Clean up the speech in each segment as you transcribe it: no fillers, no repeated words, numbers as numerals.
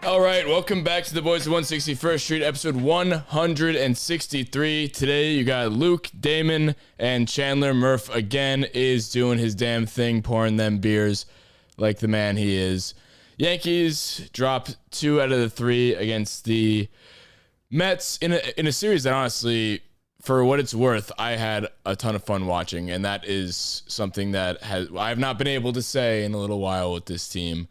All right, welcome back to the Boys of 161st Street, episode 163. Today you got Luke, Damon, and Chandler. Murph again is doing his damn thing, pouring them beers like the man he is. Yankees dropped 2 out of the 3 against the Mets in a series that honestly, for what it's worth, I had a ton of fun watching, and that is something that I have not been able to say in a little while with this team.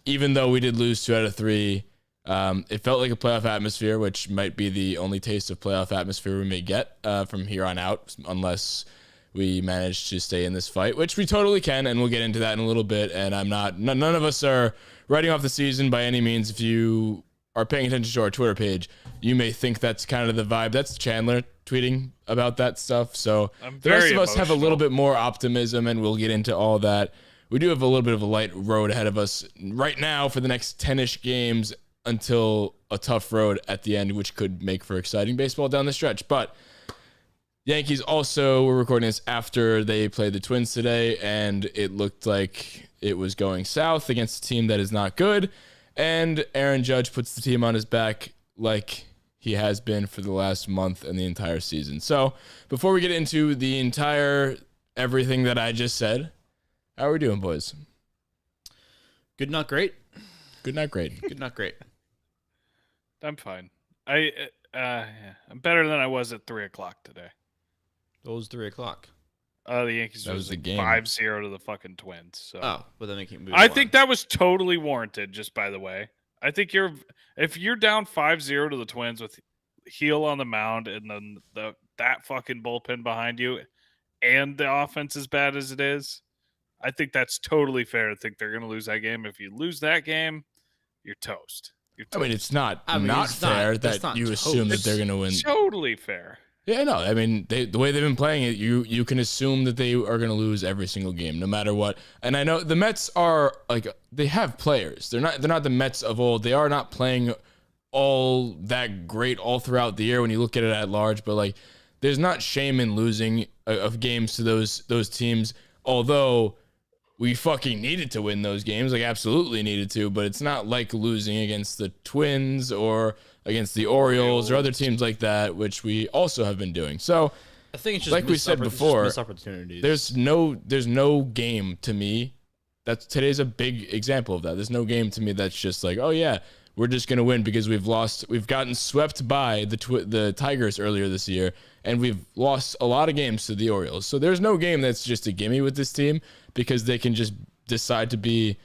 Even though we did lose 2 out of 3, it felt like a playoff atmosphere, which might be the only taste of playoff atmosphere we may get from here on out, unless we manage to stay in this fight, which we totally can, and we'll get into that in a little bit. And none of us are writing off the season by any means. If you are paying attention to our Twitter page, you may think that's kind of the vibe. That's Chandler tweeting about that stuff. So the rest of us have a little bit more optimism, and we'll get into all that. We do have a little bit of a light road ahead of us right now for the next 10-ish games until a tough road at the end, which could make for exciting baseball down the stretch. But Yankees also were recording this after they played the Twins today, and it looked like it was going south against a team that is not good. And Aaron Judge puts the team on his back like he has been for the last month and the entire season. So before we get into the entire everything that I just said, how are we doing, boys? Good, not great. Good, not great. Good, not great. I'm fine. I'm better than I was at 3:00 today. What was 3:00? The Yankees That was the game. 5-0 to the fucking Twins. So. Oh, but then they can't move. I think that was totally warranted. Just by the way, I think if you're down 5-0 to the Twins with Heel on the mound and then that fucking bullpen behind you, and the offense as bad as it is. I think that's totally fair to think they're going to lose that game. If you lose that game, you're toast. I mean, it's not fair that you toast. assume that they're going to win. Totally fair. Yeah, no. I mean, the way they've been playing it, you can assume that they are going to lose every single game, no matter what. And I know the Mets are they have players. They're not the Mets of old. They are not playing all that great all throughout the year when you look at it at large. But there's not shame in losing of games to those teams. Although we fucking needed to win those games, absolutely needed to, but it's not like losing against the Twins or against the Orioles or other teams like that, which we also have been doing. So I think it's just like we said before, missed opportunities. There's no game to me. Today's a big example of that. There's no game to me that's just oh yeah, we're just gonna win because we've gotten swept by the Tigers earlier this year, and we've lost a lot of games to the Orioles. So there's no game that's just a gimme with this team, because they can just decide to be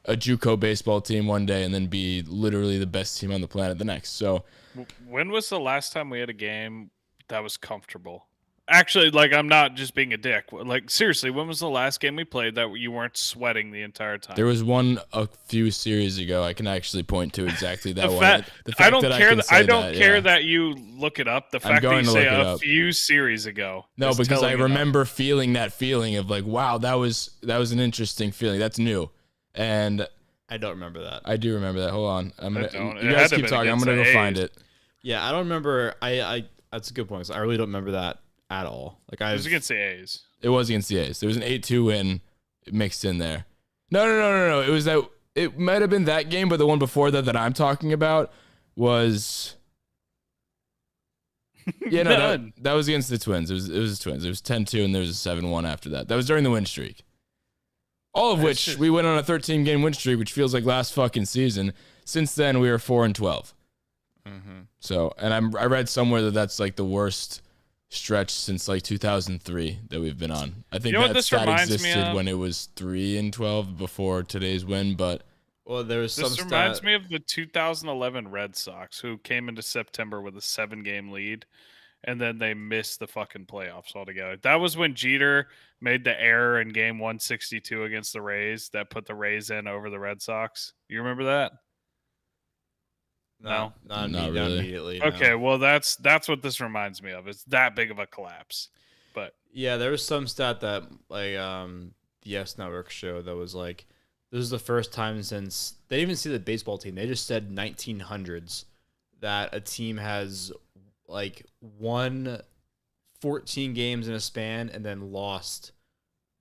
a JUCO baseball team one day and then be literally the best team on the planet the next. So when was the last time we had a game that was comfortable? Actually, I'm not just being a dick. Seriously, when was the last game we played that you weren't sweating the entire time? There was one a few series ago. I can actually point to exactly that one. I don't care that you look it up. The fact that you say a few series ago. No, because I remember feeling that feeling of wow, that was an interesting feeling. That's new. And I don't remember that. I do remember that. Hold on. You guys keep talking. I'm going to go find it. Yeah, I don't remember. That's a good point, 'cause I really don't remember that at all. It was against the A's. It was against the A's. There was an 8-2 win mixed in there. No. It was that. It might have been that game, but the one before that I'm talking about was. Yeah, no, that was against the Twins. It was the Twins. It was 10-2, and there was a 7-1 after that. That was during the win streak. All of which we went on a 13-game win streak, which feels like last fucking season. Since then, we are 4-12. Mm-hmm. So, and I read somewhere that that's the worst stretch since 2003 that we've been on. I think that stat existed when it was 3-12 before today's win, but there was this reminds me of the 2011 Red Sox, who came into September with a 7-game lead, and then they missed the fucking playoffs altogether. That was when Jeter made the error in game 162 against the Rays that put the Rays in over the Red Sox. You remember that? No, not really. Immediately. Okay, no. well that's what this reminds me of. It's that big of a collapse. But yeah, there was some stat that the Yes Network show that was this is the first time since they didn't even see the baseball team. They just said 1900s that a team has won 14 games in a span and then lost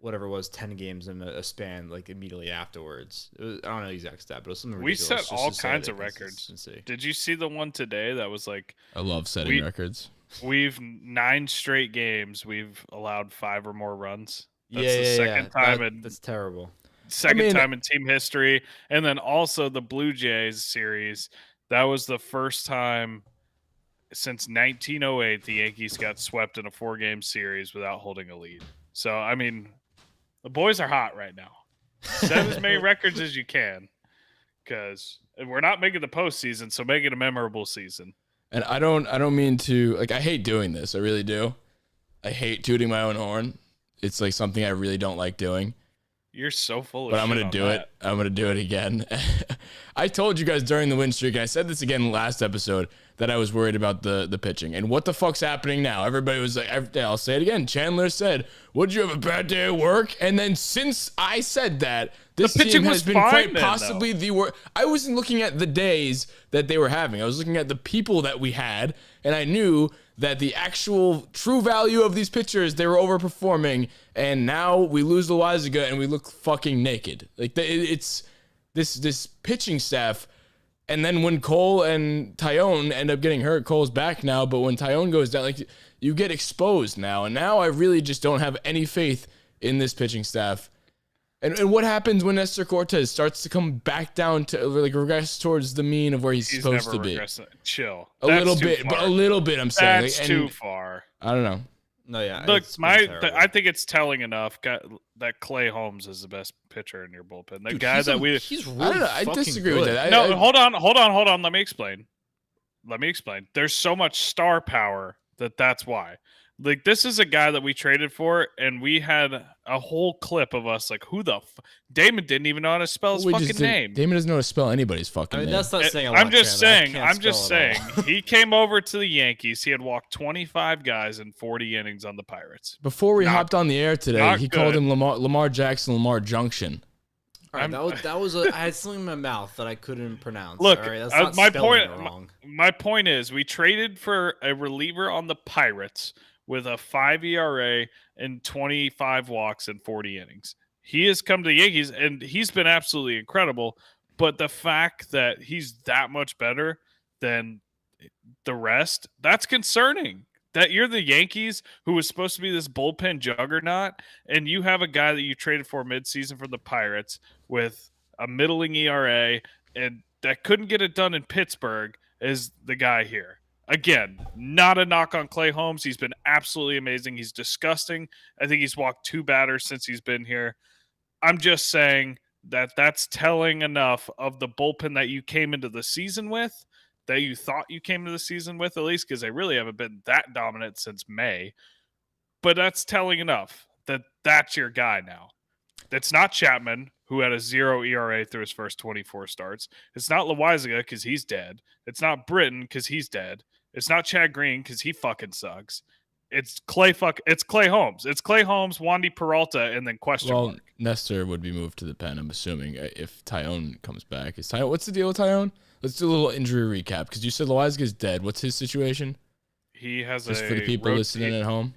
whatever it was, 10 games in a span like immediately afterwards. It was, I don't know the exact stat, but it was something We ridiculous. set just all to say kinds the of records. consistency. Did you see the one today that was like I love setting records. we've 9 straight games we've allowed 5 or more runs. That's Yeah, the second time that's terrible. Second time in team history. And then also the Blue Jays series. That was the first time since 1908 the Yankees got swept in a 4-game series without holding a lead. So, I mean, the boys are hot right now. Set as many records as you can because we're not making the postseason, so make it a memorable season. And I don't mean to, like, I hate doing this. I really do. I hate tooting my own horn. It's like something I really don't like doing. You're so full of but shit. I'm going to do it. I'm going to do it again. I told you guys during the win streak, and I said this again last episode, that I was worried about the pitching. And what the fuck's happening now? Everybody was like, I'll say it again. Chandler said, would you have a bad day at work? And then since I said that, this team has been quite possibly the worst. I wasn't looking at the days that they were having. I was looking at the people that we had, and I knew that the actual true value of these pitchers, they were overperforming, and now we lose Loaizaga and we look fucking naked. Like it's this pitching staff, and then when Cole and Tyone end up getting hurt, Cole's back now, but when Tyone goes down, like you get exposed now, and now I really just don't have any faith in this pitching staff. And what happens when Nestor Cortez starts to come back down to like regress towards the mean of where he's supposed to be? Chill. A little bit, but a little bit. I'm saying that's like, too far. I don't know. No, yeah. Look, I think it's telling enough that Clay Holmes is the best pitcher in your bullpen. The guy that he's really I don't know. I disagree good. with that. Hold on. Let me explain. There's so much star power that's why. Like, this is a guy that we traded for, and we had a whole clip of us like, who the Damon didn't even know how to spell his fucking name. Damon doesn't know how to spell anybody's fucking name. That's not saying a lot. I'm just saying. He came over to the Yankees. He had walked 25 guys in 40 innings on the Pirates. Before we hopped on the air today, he called him Lamar Jackson, Lamar Junction. All right, that was I had something in my mouth that I couldn't pronounce. Look, all right, that's not spelling it wrong. My point is, we traded for a reliever on the Pirates with a 5 ERA and 25 walks in 40 innings. He has come to the Yankees, and he's been absolutely incredible. But the fact that he's that much better than the rest, that's concerning. That you're the Yankees, who was supposed to be this bullpen juggernaut, and you have a guy that you traded for midseason for the Pirates with a middling ERA, and that couldn't get it done in Pittsburgh, is the guy here. Again, not a knock on Clay Holmes. He's been absolutely amazing. He's disgusting. I think he's walked 2 batters since he's been here. I'm just saying that's telling enough of the bullpen that you came into the season with, that you thought you came into the season with, at least, because they really haven't been that dominant since May. But that's telling enough that that's your guy now. That's not Chapman, who had a 0 ERA through his first 24 starts. It's not Loaizaga because he's dead. It's not Britton because he's dead. It's not Chad Green because he fucking sucks. It's Clay Holmes. It's Clay Holmes, Wandy Peralta, and then question mark. Nestor would be moved to the pen, I'm assuming, if Tyone comes back. What's the deal with Tyone? Let's do a little injury recap, because you said Loaizaga's dead. What's his situation? He has just for the people listening at home.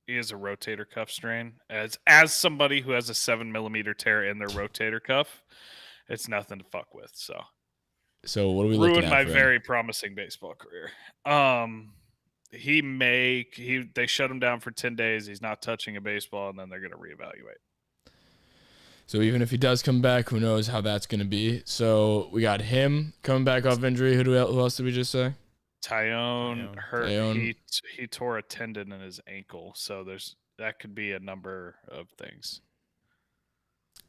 He has a rotator cuff strain. As somebody who has a 7mm tear in their rotator cuff, it's nothing to fuck with. So what are we looking at? Ruined my very promising baseball career. They shut him down for 10 days. He's not touching a baseball, and then they're going to reevaluate. So even if he does come back, who knows how that's going to be. So we got him coming back off injury. Who else did we just say? Tyone hurt. He tore a tendon in his ankle. So that could be a number of things.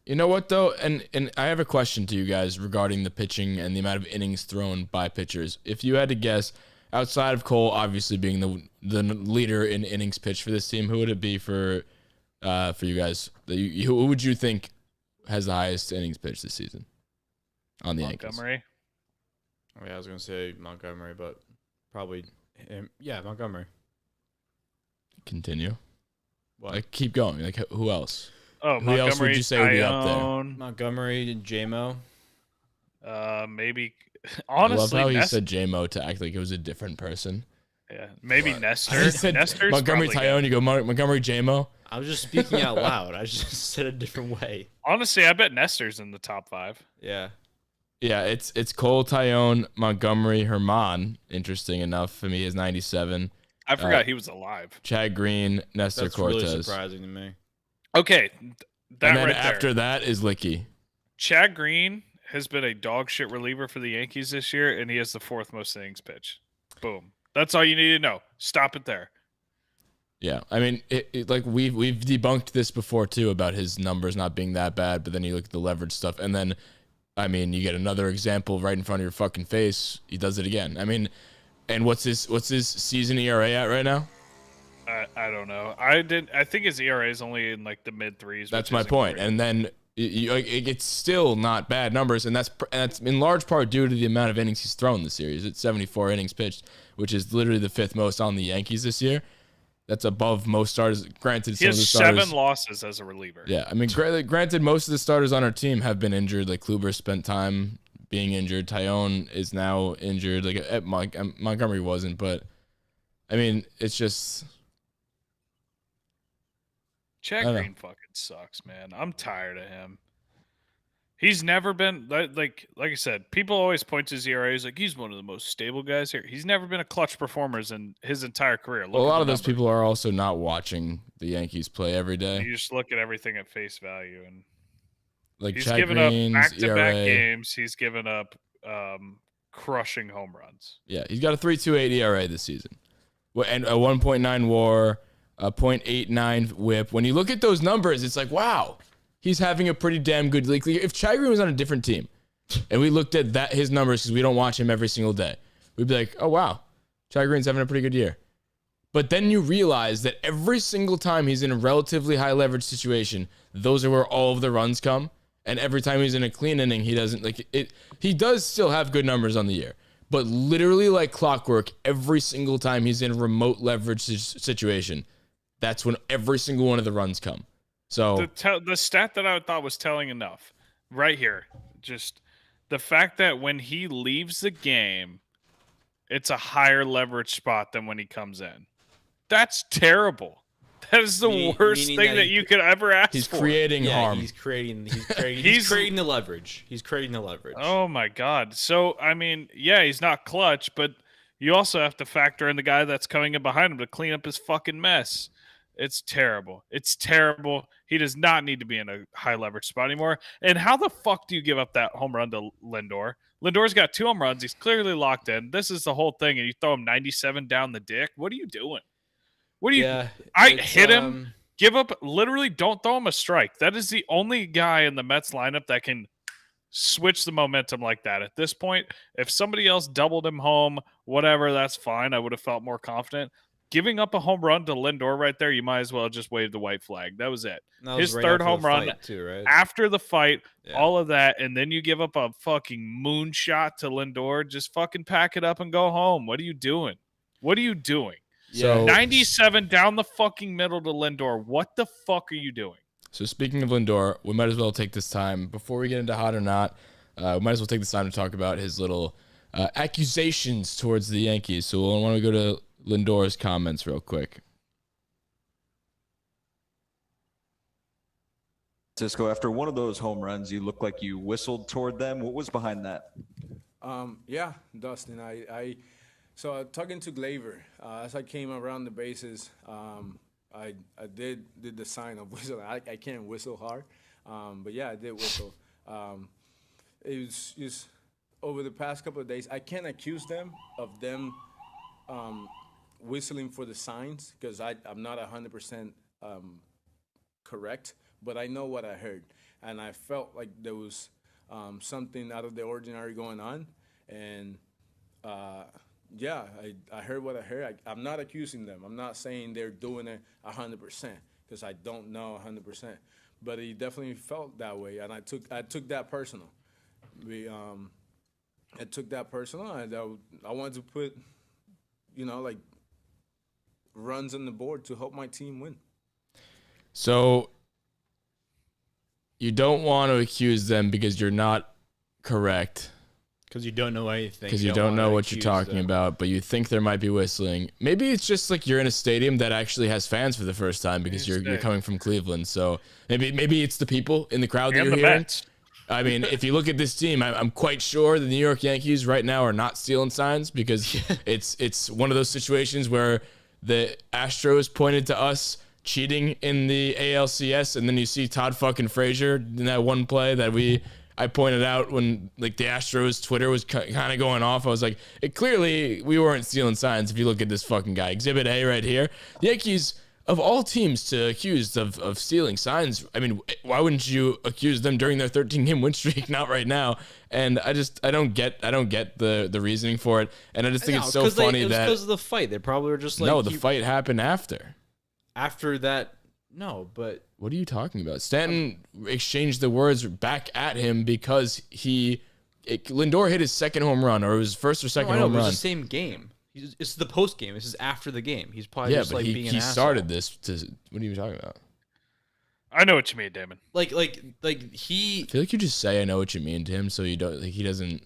You know what, though? And I have a question to you guys regarding the pitching and the amount of innings thrown by pitchers. If you had to guess, outside of Cole obviously being the leader in innings pitched for this team, who would it be for you guys? Who would you think has the highest innings pitched this season on the Yankees? Montgomery? Oh, yeah, I was going to say Montgomery, but probably him. Yeah, Montgomery. Continue. What? Like, keep going. Like, who else? Oh, who else would you say would be up there? Montgomery and J-Mo. Maybe. Honestly, I love how he said J-Mo to act like it was a different person. Yeah, maybe Nestor. I said Nestor's Montgomery probably Tyone. good. You go Montgomery JMO. I was just speaking out loud. I just said a different way. Honestly, I bet Nestor's in the top 5. Yeah. Yeah, it's Cole Tyone, Montgomery, Herman. Interesting enough. I mean, he has 97. I forgot he was alive. Chad Green, Nestor That's Cortez. really surprising to me. Okay, that And then right after there. that is Licky. Chad Green has been a dog shit reliever for the Yankees this year, and he has the 4th most innings pitched. Boom. That's all you need to know. Stop it there. Yeah, I mean, like we've debunked this before too about his numbers not being that bad, but then you look at the leverage stuff, and then, I mean, you get another example right in front of your fucking face. He does it again. I mean, and what's his season ERA at right now? I don't know. I think his ERA is only in like the mid 3s. That's my point. Great. And then it's still not bad numbers, and that's in large part due to the amount of innings he's thrown this series. It's 74 innings pitched, which is literally the 5th most on the Yankees this year. That's above most starters. Granted, he has 7 losses as a reliever. Yeah, I mean, granted, most of the starters on our team have been injured. Like Kluber spent time being injured. Tyone is now injured. Like Montgomery wasn't, but I mean, it's just. Chad Green fucking sucks, man. I'm tired of him. He's never been like I said. People always point to his ERA. He's like he's one of the most stable guys here. He's never been a clutch performer in his entire career. Well, a lot of those people are also not watching the Yankees play every day. You just look at everything at face value, and like he's Chad given Green's up back-to-back ERA. games. He's given up crushing home runs. Yeah, he's got a 3.28 ERA this season, and a 1.9 WAR, a 0.89 WHIP. When you look at those numbers, it's like wow. He's having a pretty damn good league. If Chad Green was on a different team and we looked at his numbers because we don't watch him every single day, we'd be like, oh, wow, Chad Green's having a pretty good year. But then you realize that every single time he's in a relatively high leverage situation, those are where all of the runs come. And every time he's in a clean inning, he doesn't like it. He does still have good numbers on the year, but literally like clockwork, every single time he's in a remote leverage situation, that's when every single one of the runs come. So the stat that I thought was telling enough right here, just the fact that when he leaves the game, it's a higher leverage spot than when he comes in. That's terrible. That is the worst thing that you could ever ask for. He's creating harm. He's creating the leverage. He's creating the leverage. Oh my God. So, I mean, yeah, he's not clutch, but you also have to factor in the guy that's coming in behind him to clean up his fucking mess. It's terrible. It's terrible. He does not need to be in a high leverage spot anymore. And how the fuck do you give up that home run to Lindor? Lindor's got 2 home runs. He's clearly locked in. This is the whole thing, and you throw him 97 down the dick. What are you doing? What do you? Yeah, I hit him. Give up. Literally, don't throw him a strike. That is the only guy in the Mets lineup that can switch the momentum like that. At this point, if somebody else doubled him home, whatever, that's fine. I would have felt more confident. Giving up a home run to Lindor right there, you might as well just wave the white flag. That was it. His right 3rd home run too, right? After the fight, all of that, and then you give up a fucking moonshot to Lindor. Just fucking pack it up and go home. What are you doing? What are you doing? So 97 down the fucking middle to Lindor. What the fuck are you doing? So speaking of Lindor, we might as well take this time, before we get into hot or not, we might as well take this time to talk about his little accusations towards the Yankees. So I want to go to Lindor's comments real quick. Cisco, after one of those home runs, you looked like you whistled toward them. What was behind that? Yeah, Dustin. So talking to Glaver, as I came around the bases, I did the sign of whistle. I can't whistle hard, but yeah, I did whistle. It was just over the past couple of days. I can't accuse them of them whistling for the signs because I'm not 100% correct, but I know what I heard, and I felt like there was something out of the ordinary going on, and yeah, I heard what I heard. I'm not accusing them. I'm not saying they're doing it 100% because I don't know 100%, but it definitely felt that way, and I took that personal. I took that personal, and I wanted to put, like runs on the board to help my team win. So you don't want to accuse them because you're not correct, Because you don't know anything. Because you don't know what you're talking about, but you think there might be whistling. Maybe it's just like you're in a stadium that actually has fans for the first time because you're coming from Cleveland. So maybe it's the people in the crowd that And you're the hearing. Mets. I mean, if you look at this team, I'm quite sure the New York Yankees right now are not stealing signs because it's one of those situations where the Astros pointed to us cheating in the ALCS, and then you see Todd fucking Frazier in that one play that I pointed out when like the Astros Twitter was kind of going off. I was like, clearly we weren't stealing signs if you look at this fucking guy. Exhibit A right here. The Yankees, of all teams to accused of stealing signs, I mean, why wouldn't you accuse them during their 13-game win streak, not right now? And I don't get the reasoning for it. And I just think it's so funny that because of the fight, they probably were just like, no, the fight happened after. After that, no, but what are you talking about? Stanton exchanged the words back at him because Lindor hit his second home run, or it was first or second home it was run. the same game. It's the post game. This is after the game. He's probably just like being an asshole. He started this. What are you talking about? I know what you mean, Damon. Like I he. feel like you just say I know what you mean to him, so you don't. Like, he doesn't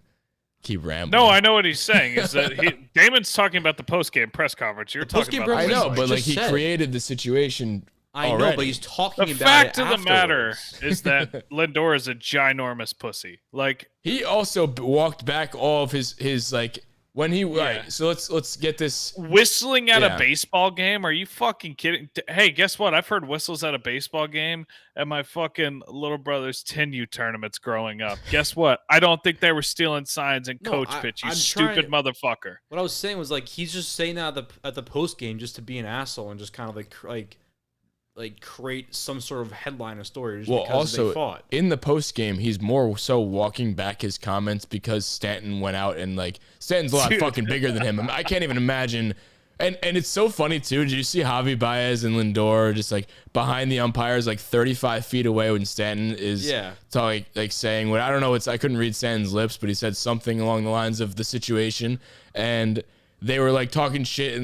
keep rambling. No, I know what he's saying. Is that Damon's talking about the post game press conference? You're talking about. I know, but like he created the situation. I already. know, but he's talking the about fact it of the matter afterwards. is that Lindor is a ginormous pussy. Like he also walked back all of his like when he. Right, so let's get this whistling at a baseball game. Are you fucking kidding? Hey, guess what? I've heard whistles at a baseball game at my fucking little brother's 10U tournaments growing up. Guess what? I don't think they were stealing signs and coach pitch. You stupid motherfucker. What I was saying was like he's just saying that at the post game just to be an asshole and just kind of like create some sort of headline or story just because also, they fought. In the post game, he's more so walking back his comments because Stanton went out and like Stanton's a lot fucking bigger than him. I can't even imagine. And it's so funny too. Did you see Javi Baez and Lindor just like behind the umpires, like 35 feet away when Stanton is talking, like saying what I don't know. I couldn't read Stanton's lips, but he said something along the lines of the situation, and they were like talking shit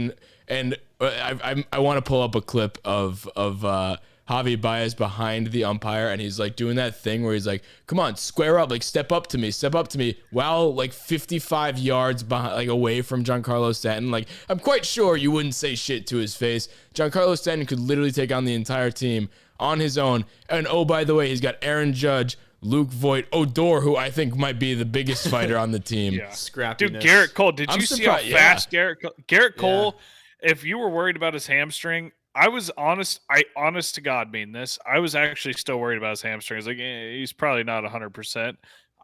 and I want to pull up a clip of Javi Baez behind the umpire, and he's like doing that thing where he's like, "Come on, square up, like step up to me," while like 55 yards behind, like away from Giancarlo Stanton. Like I'm quite sure you wouldn't say shit to his face. Giancarlo Stanton could literally take on the entire team on his own. And oh, by the way, he's got Aaron Judge, Luke Voit, Odor, who I think might be the biggest fighter on the team. Yeah. Scrappiness. Dude, Garrett Cole. Did you see how fast Garrett Cole? Yeah. If you were worried about his hamstring, I was honest. I honest to God mean this. I was actually still worried about his hamstring. I was like, he's probably not 100%.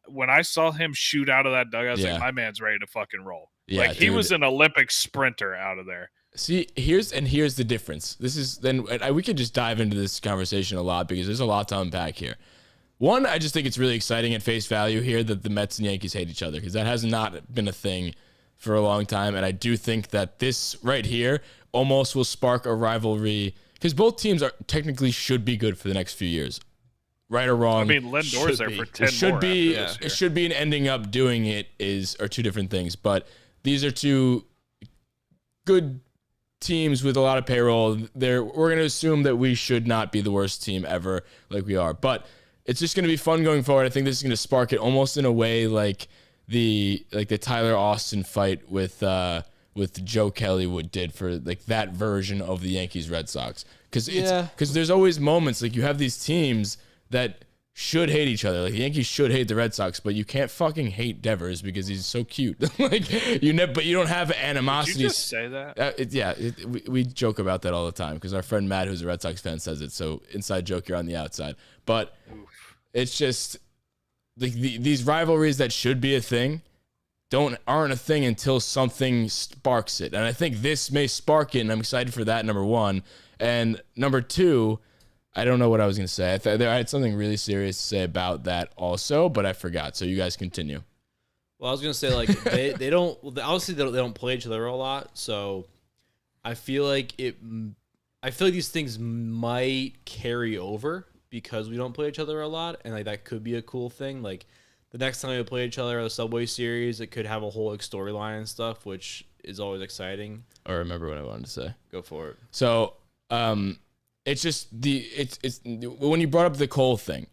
When I saw him shoot out of that dugout, I was like, my man's ready to fucking roll. Yeah, like he was an Olympic sprinter out of there. See, here's the difference. We could just dive into this conversation a lot because there's a lot to unpack here. One, I just think it's really exciting at face value here that the Mets and Yankees hate each other because that has not been a thing for a long time. And I do think that this right here almost will spark a rivalry because both teams technically should be good for the next few years. Right or wrong. I mean, Lindor's there for 10 more. It should be, and ending up doing it are two different things. But these are two good teams with a lot of payroll. We're going to assume that we should not be the worst team ever like we are. But it's just going to be fun going forward. I think this is going to spark it almost in a way like the Tyler Austin fight with Joe Kelly did for like that version of the Yankees Red Sox. Because there's always moments like you have these teams that should hate each other. Like the Yankees should hate the Red Sox, but you can't fucking hate Devers because he's so cute. But you don't have animosity. Did you just say that? We joke about that all the time because our friend Matt, who's a Red Sox fan, says it. So inside joke, you're on the outside. But it's just like these rivalries that should be a thing aren't a thing until something sparks it. And I think this may spark it, and I'm excited for that, number one. And number two, I don't know what I was going to say. I had something really serious to say about that also, but I forgot. So you guys continue. Well, I was going to say, like, they don't, obviously they don't play each other a lot. So I feel like these things might carry over because we don't play each other a lot. And like, that could be a cool thing. Like the next time we play each other at the Subway Series, it could have a whole like storyline and stuff, which is always exciting. I remember what I wanted to say. Go for it. So, it's just it's when you brought up the Cole thing,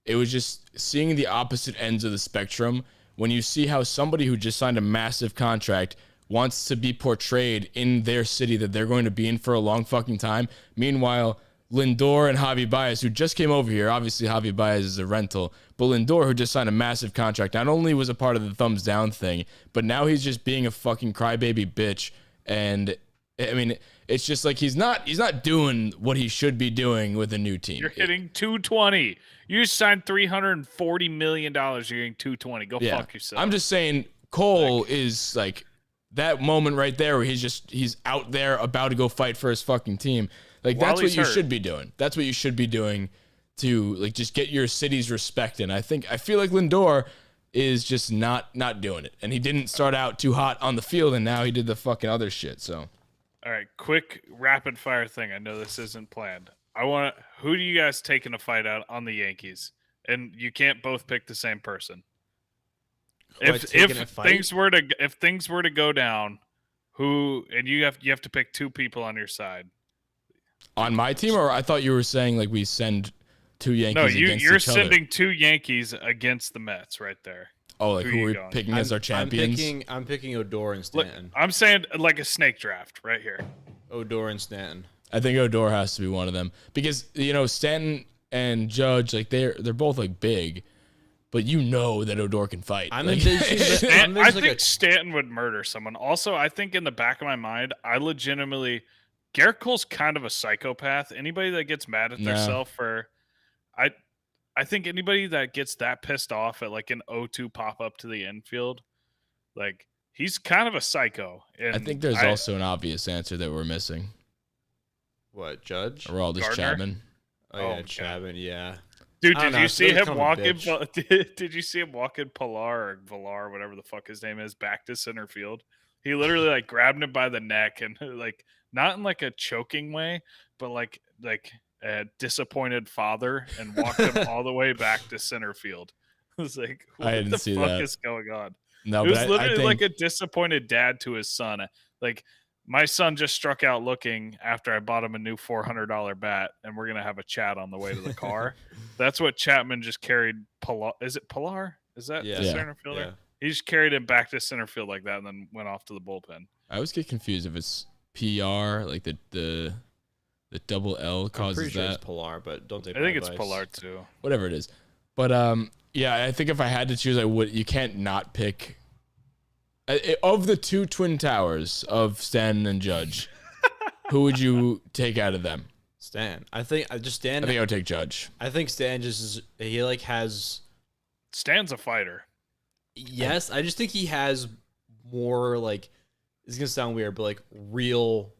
it was just seeing the opposite ends of the spectrum when you see how somebody who just signed a massive contract wants to be portrayed in their city that they're going to be in for a long fucking time. Meanwhile, Lindor and Javi Baez, who just came over here, obviously Javi Baez is a rental, but Lindor, who just signed a massive contract, not only was a part of the thumbs down thing, but now he's just being a fucking crybaby bitch. And I mean, it's just like he's not doing what he should be doing with a new team. You're hitting 220. You signed $340 million. You're getting 220. Go fuck yourself. I'm just saying Cole is like that moment right there where he's out there about to go fight for his fucking team. Like that's what you should be doing. That's what you should be doing to like just get your city's respect. And I feel like Lindor is just not doing it. And he didn't start out too hot on the field, and now he did the fucking other shit. So all right, quick rapid fire thing. I know this isn't planned. Who do you guys take in a fight out on the Yankees? And you can't both pick the same person. If things were to go down, you have to pick two people on your side. On my team, or I thought you were saying like we send two Yankees against each other. No, you're sending two Yankees against the Mets right there. Oh, like who are we picking as our champions? I'm picking Odor and Stanton. Look, I'm saying like a snake draft right here. Odor and Stanton. I think Odor has to be one of them because Stanton and Judge, like they're both like big, but that Odor can fight. I think Stanton would murder someone. Also, I think in the back of my mind, Garrett Cole's kind of a psychopath. Anybody that gets mad at themselves I think anybody that gets that pissed off at like an 0-2 pop up to the infield, like he's kind of a psycho. And I think there's also an obvious answer that we're missing. What, Judge? Aroldis Chapman. Oh yeah, Chapman. Yeah. Dude, did you see him walking? Did you see him walking Pilar or Villar, whatever the fuck his name is, back to center field? He literally like grabbed him by the neck and like not in like a choking way, but like a disappointed father and walked him all the way back to center field. I was like, what the fuck is going on? No, it was literally like a disappointed dad to his son. Like, my son just struck out looking after I bought him a new $400 bat, and we're gonna have a chat on the way to the car. That's what Chapman just carried. Is it Pilar? Is that the center fielder? Yeah. He just carried him back to center field like that, and then went off to the bullpen. I always get confused if it's PR, like the double L causes I'm pretty sure that. It's Pilar, but don't take. I think it's Pilar too. Whatever it is, but yeah, I think if I had to choose, I would. You can't not pick. Of the two twin towers of Stanton and Judge, who would you take out of them? Stan. I think I would take Judge. I think Stan he like has. Stan's a fighter. Yes, I just think he has more like. It's gonna sound weird, but like real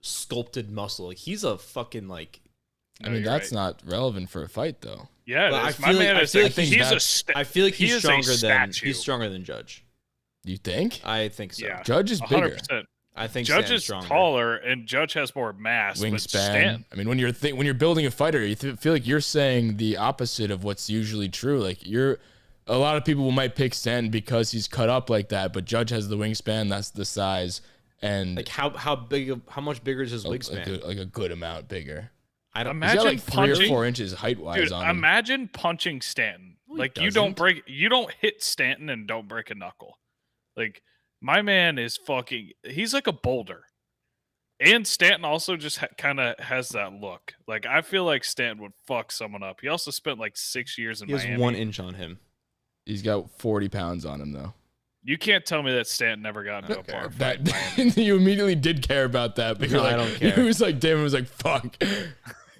sculpted muscle. Like he's a fucking like. I mean, that's not relevant for a fight, though. Yeah, I feel like he's stronger than Judge. You think? I think so. Yeah, Judge is bigger. 100%. I think Judge is taller, and Judge has more mass. Wingspan. I mean, when you're building a fighter, you feel like you're saying the opposite of what's usually true. Like a lot of people might pick Stanton because he's cut up like that, but Judge has the wingspan. That's the size. And like how much bigger is his wingspan? Like a good amount bigger. I don't imagine like 3 or 4 inches height wise. Dude, imagine punching Stanton. Like you don't hit Stanton and don't break a knuckle. Like my man is he's like a boulder. And Stanton also just kind of has that look. Like I feel like Stanton would fuck someone up. He also spent like 6 years in Miami. He has 1 inch on him. He's got 40 pounds on him though. You can't tell me that Stanton never got into a bar fight. You immediately did care about that, but I don't care. He was like, Damon was like, fuck.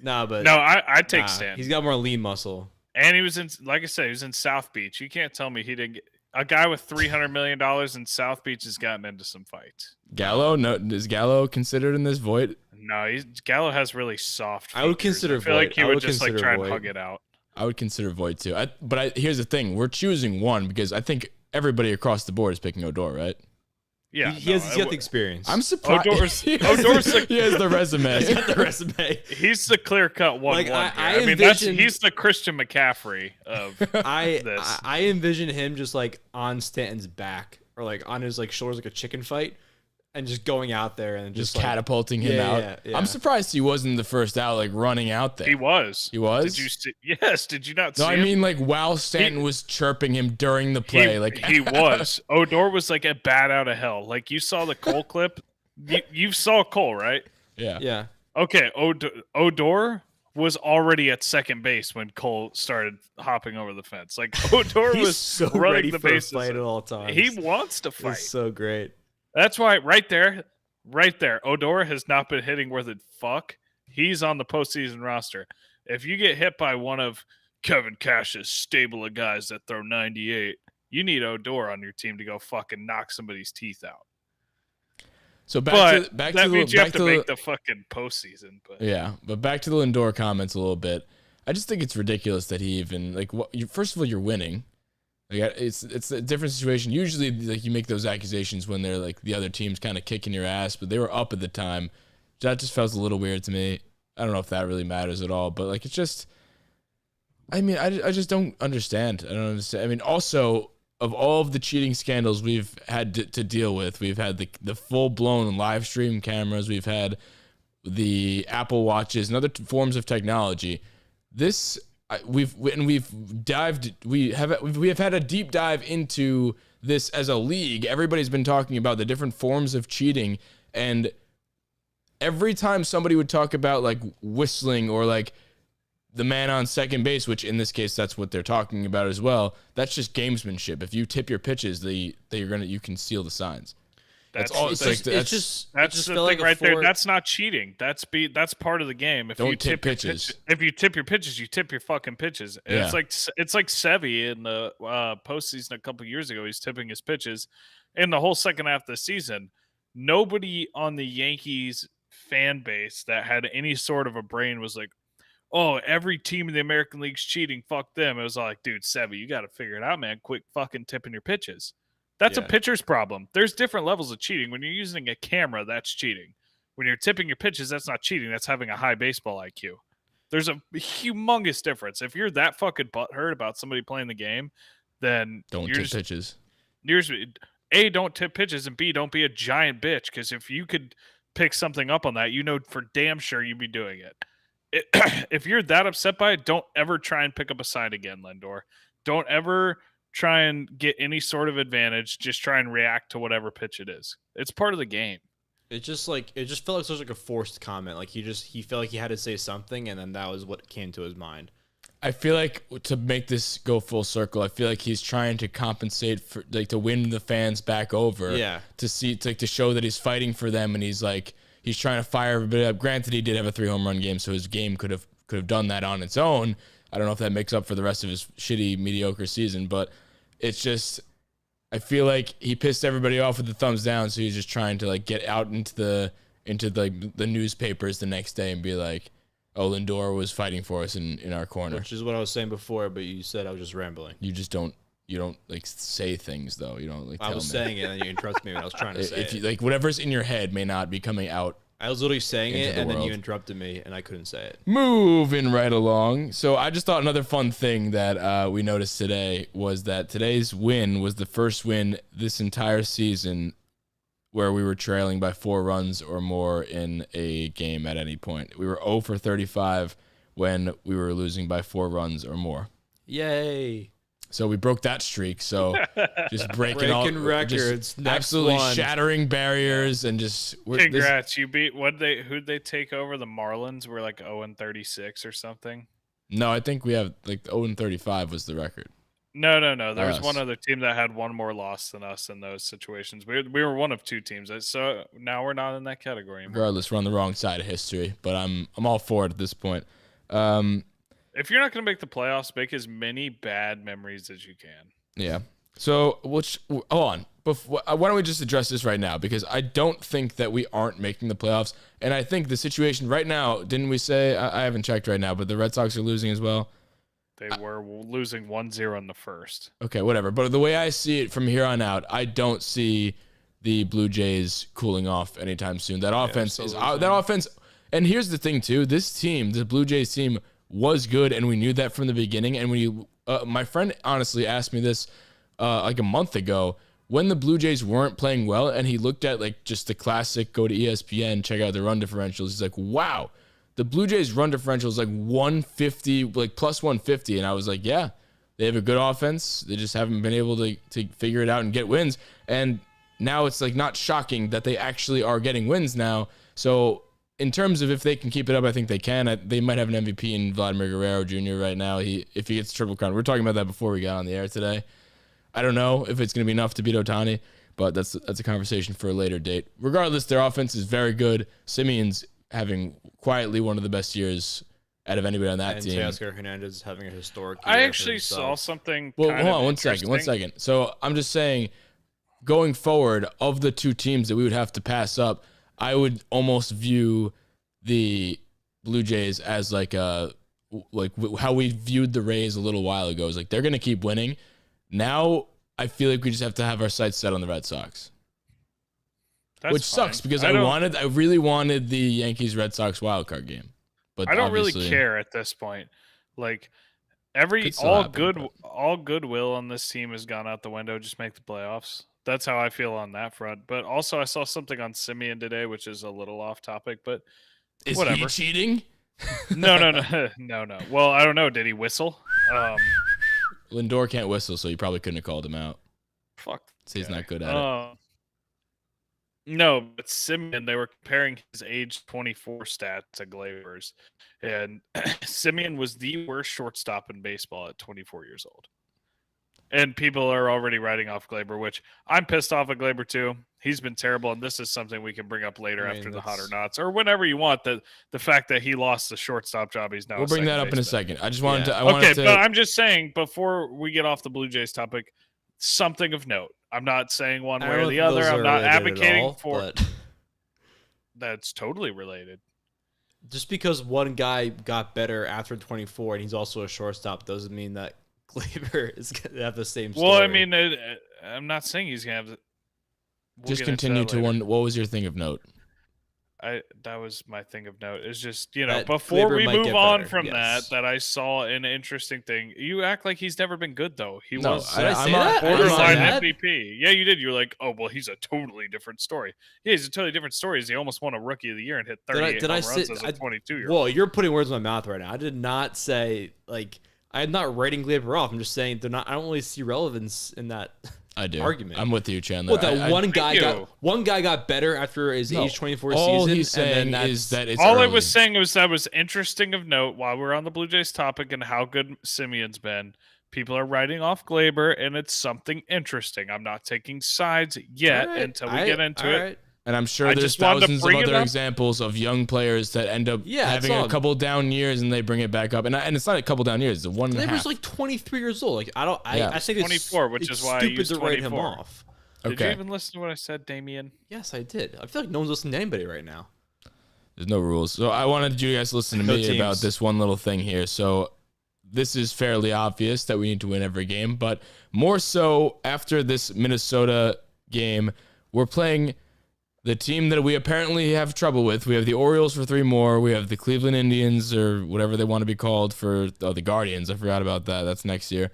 I'd take Stanton. He's got more lean muscle. And he was like I said, he was in South Beach. You can't tell me he didn't get a guy with $300 million in South Beach has gotten into some fights. Gallo? No, is Gallo considered in this void? No, Gallo has really soft features. I would consider Voit. I feel like he would just like try and hug it out. I would consider Voit too. But here's the thing: we're choosing one because I think everybody across the board is picking Odor, right? Yeah, he has the experience. I'm surprised. Odor's he has the resume. He's got the resume. He's the clear-cut one. He's the Christian McCaffrey of this. I envision him just like on Stanton's back or like on his like shoulders like a chicken fight, and just going out there and just like, catapulting him out. Yeah. I'm surprised he wasn't the first out, like running out there. He was. He was? Did you see? Yes. Did you not see No, I him? mean like while Stanton was chirping him during the play. He was. Odor was like a bat out of hell. Like you saw the Cole clip. You saw Cole, right? Yeah. Yeah. Okay. Odor was already at second base when Cole started hopping over the fence. Like Odor He's was so running ready the for a bases. fight at all times. He wants to fight. It's so great. That's why right there, Odor has not been hitting worth a fuck. He's on the postseason roster. If you get hit by one of Kevin Cash's stable of guys that throw 98, you need Odor on your team to go fucking knock somebody's teeth out. So But back that to means the, you back have to make the fucking postseason. But yeah, but back to the Lindor comments a little bit. I just think it's ridiculous that he even like. First of all, you're winning. Like it's a different situation. Usually, like you make those accusations when they're like the other team's kind of kicking your ass, but they were up at the time. That just felt a little weird to me. I don't know if that really matters at all, but like it's just. I mean, I just don't understand. I don't understand. I mean, also, of all of the cheating scandals we've had to deal with, we've had the full-blown live stream cameras, we've had the Apple Watches and other forms of technology. This we have had a deep dive into this as a league. Everybody's been talking about the different forms of cheating, and every time somebody would talk about like whistling or like the man on second base, which in this case that's what they're talking about as well. That's just gamesmanship. If you tip your pitches, you can seal the signs. That's all. It's just the thing like right there. That's not cheating. That's part of the game. If Don't you tip pitches. If you tip your pitches, you tip your fucking pitches. And Yeah. it's like Sevy in the postseason a couple years ago. He's tipping his pitches, in the whole second half of the season. Nobody on the Yankees fan base that had any sort of a brain was like, "Oh, every team in the American League's cheating. Fuck them." It was all like, "Dude, Sevy, you got to figure it out, man. Quit fucking tipping your pitches." That's a pitcher's problem. There's different levels of cheating. When you're using a camera, that's cheating. When you're tipping your pitches, that's not cheating. That's having a high baseball IQ. There's a humongous difference. If you're that fucking butthurt about somebody playing the game, then Don't tip pitches. A, don't tip pitches, and B, don't be a giant bitch. Because if you could pick something up on that, you know for damn sure you'd be doing it. If you're that upset by it, don't ever try and pick up a sign again, Lindor. Don't ever try and get any sort of advantage. Just try and react to whatever pitch it is. It's part of the game. It just felt like such like a forced comment. Like he felt like he had to say something, and then that was what came to his mind. I feel like to make this go full circle, I feel like he's trying to compensate for like to win the fans back over. Yeah. To show that he's fighting for them, and he's trying to fire everybody up. Granted, he did have a 3 home run game, so his game could have done that on its own. I don't know if that makes up for the rest of his shitty, mediocre season, but it's just, I feel like he pissed everybody off with the thumbs down, so he's just trying to like get out into the newspapers the next day and be like, "Oh, Lindor was fighting for us in our corner." Which is what I was saying before, but you said I was just rambling. You don't like say things though. You don't like. I was saying it, and then you interrupted me when I was trying to say if you, it. like whatever's in your head may not be coming out. I was literally saying into it, the and then you world. interrupted me, and I couldn't say it. Moving right along. So I just thought another fun thing that we noticed today was that today's win was the first win this entire season where we were trailing by 4 runs or more in a game at any point. We were 0 for 35 when we were losing by 4 runs or more. Yay! So we broke that streak. So just breaking records, just next absolutely one. shattering barriers, and just Congrats, you beat who'd they take over? The Marlins were like 0-36 or something. No, I think we have like 0-35 was the record. No. There was Us. one other team that had one more loss than us in those situations. We were one of 2 teams, so now we're not in that category anymore. Regardless, we're on the wrong side of history, but I'm all for it at this point. If you're not going to make the playoffs, make as many bad memories as you can. Yeah. So, hold on. Why don't we just address this right now? Because I don't think that we aren't making the playoffs. And I think the situation right now, didn't we say, I haven't checked right now, but the Red Sox are losing as well? They were losing 1-0 in the first. Okay, whatever. But the way I see it from here on out, I don't see the Blue Jays cooling off anytime soon. That offense and here's the thing too, this team, the Blue Jays team, was good, and we knew that from the beginning. And when my friend honestly asked me this like a month ago, when the Blue Jays weren't playing well, and he looked at like just the classic, go to ESPN, check out their run differentials. He's like, wow, the Blue Jays run differential is like 150, like plus 150. And I was like, yeah, they have a good offense. They just haven't been able to figure it out and get wins. And now it's like not shocking that they actually are getting wins now. So in terms of if they can keep it up, I think they can. They might have an MVP in Vladimir Guerrero Jr. right now. If he gets Triple Crown. We were talking about that before we got on the air today. I don't know if it's going to be enough to beat Ohtani, but that's a conversation for a later date. Regardless, their offense is very good. Simeon's having quietly one of the best years out of anybody on that team. Teoscar Hernandez is having a historic year I for actually saw himself. something. Well, kind hold of on one interesting. second. So I'm just saying, going forward, of the two teams that we would have to pass up, I would almost view the Blue Jays as like how we viewed the Rays a little while ago. Is like they're going to keep winning. Now I feel like we just have to have our sights set on the Red Sox, which sucks because I really wanted the Yankees Red Sox wild card game, but I don't really care at this point. Like all goodwill on this team has gone out the window. Just make the playoffs. That's how I feel on that front. But also, I saw something on Simeon today, which is a little off topic, but is whatever. he cheating? No. Well, I don't know. Did he whistle? Lindor can't whistle, so you probably couldn't have called him out. Fuck. So he's not good at it. No, but Simeon, they were comparing his age 24 stats to Gleyber's, and Simeon was the worst shortstop in baseball at 24 years old. And people are already writing off Gleyber, which I'm pissed off at Gleyber too. He's been terrible, and this is something we can bring up later after the hot or nots, or whenever you want. The fact that he lost the shortstop job, he's now. We'll bring that up in a second. I just wanted to. But I'm just saying before we get off the Blue Jays topic, something of note. I'm not saying one way or the other. I'm not advocating for. That's totally related. Just because one guy got better after 24 and he's also a shortstop doesn't mean that Gleyber is going to have the same story. Well, I mean, I'm not saying he's going to have. Just continue to one. What was your thing of note? That was my thing of note. Is just That before Gleyber we might move get on better, from yes. that I saw an interesting thing. You act like he's never been good though. He No, was Did I say that? borderline I didn't MVP. Yeah, you did. You're like, oh well, he's a totally different story. Yeah, he's a totally different story. He almost won a Rookie of the Year and hit 38 home runs as a 22-year-old. Well, you're putting words in my mouth right now. I did not say I'm not writing Gleyber off. I'm just saying they're not. I don't really see relevance in that. I do. Argument. I'm with you, Chandler. Well, one guy got better after his age 24 season. All he's saying is that it's all early. I was saying was that was interesting of note while we're on the Blue Jays topic and how good Simeon's been. People are writing off Gleyber, and it's something interesting. I'm not taking sides yet until we get into it. Right. And I'm sure there's thousands of other examples of young players that end up having a couple down years and they bring it back up. And it's not a couple down years; it's 1.5. Gleyber's like 23 years old. I think 24, which is why I stupid used to write him 24. off. Did you even listen to what I said, Damien? Yes, I did. I feel like no one's listening to anybody right now. There's no rules. So I wanted you guys to listen to me about this one little thing here. So this is fairly obvious that we need to win every game, but more so after this Minnesota game, we're playing the team that we apparently have trouble with. We have the Orioles for 3 more. We have the Cleveland Indians or whatever they want to be called for the Guardians. I forgot about that. That's next year.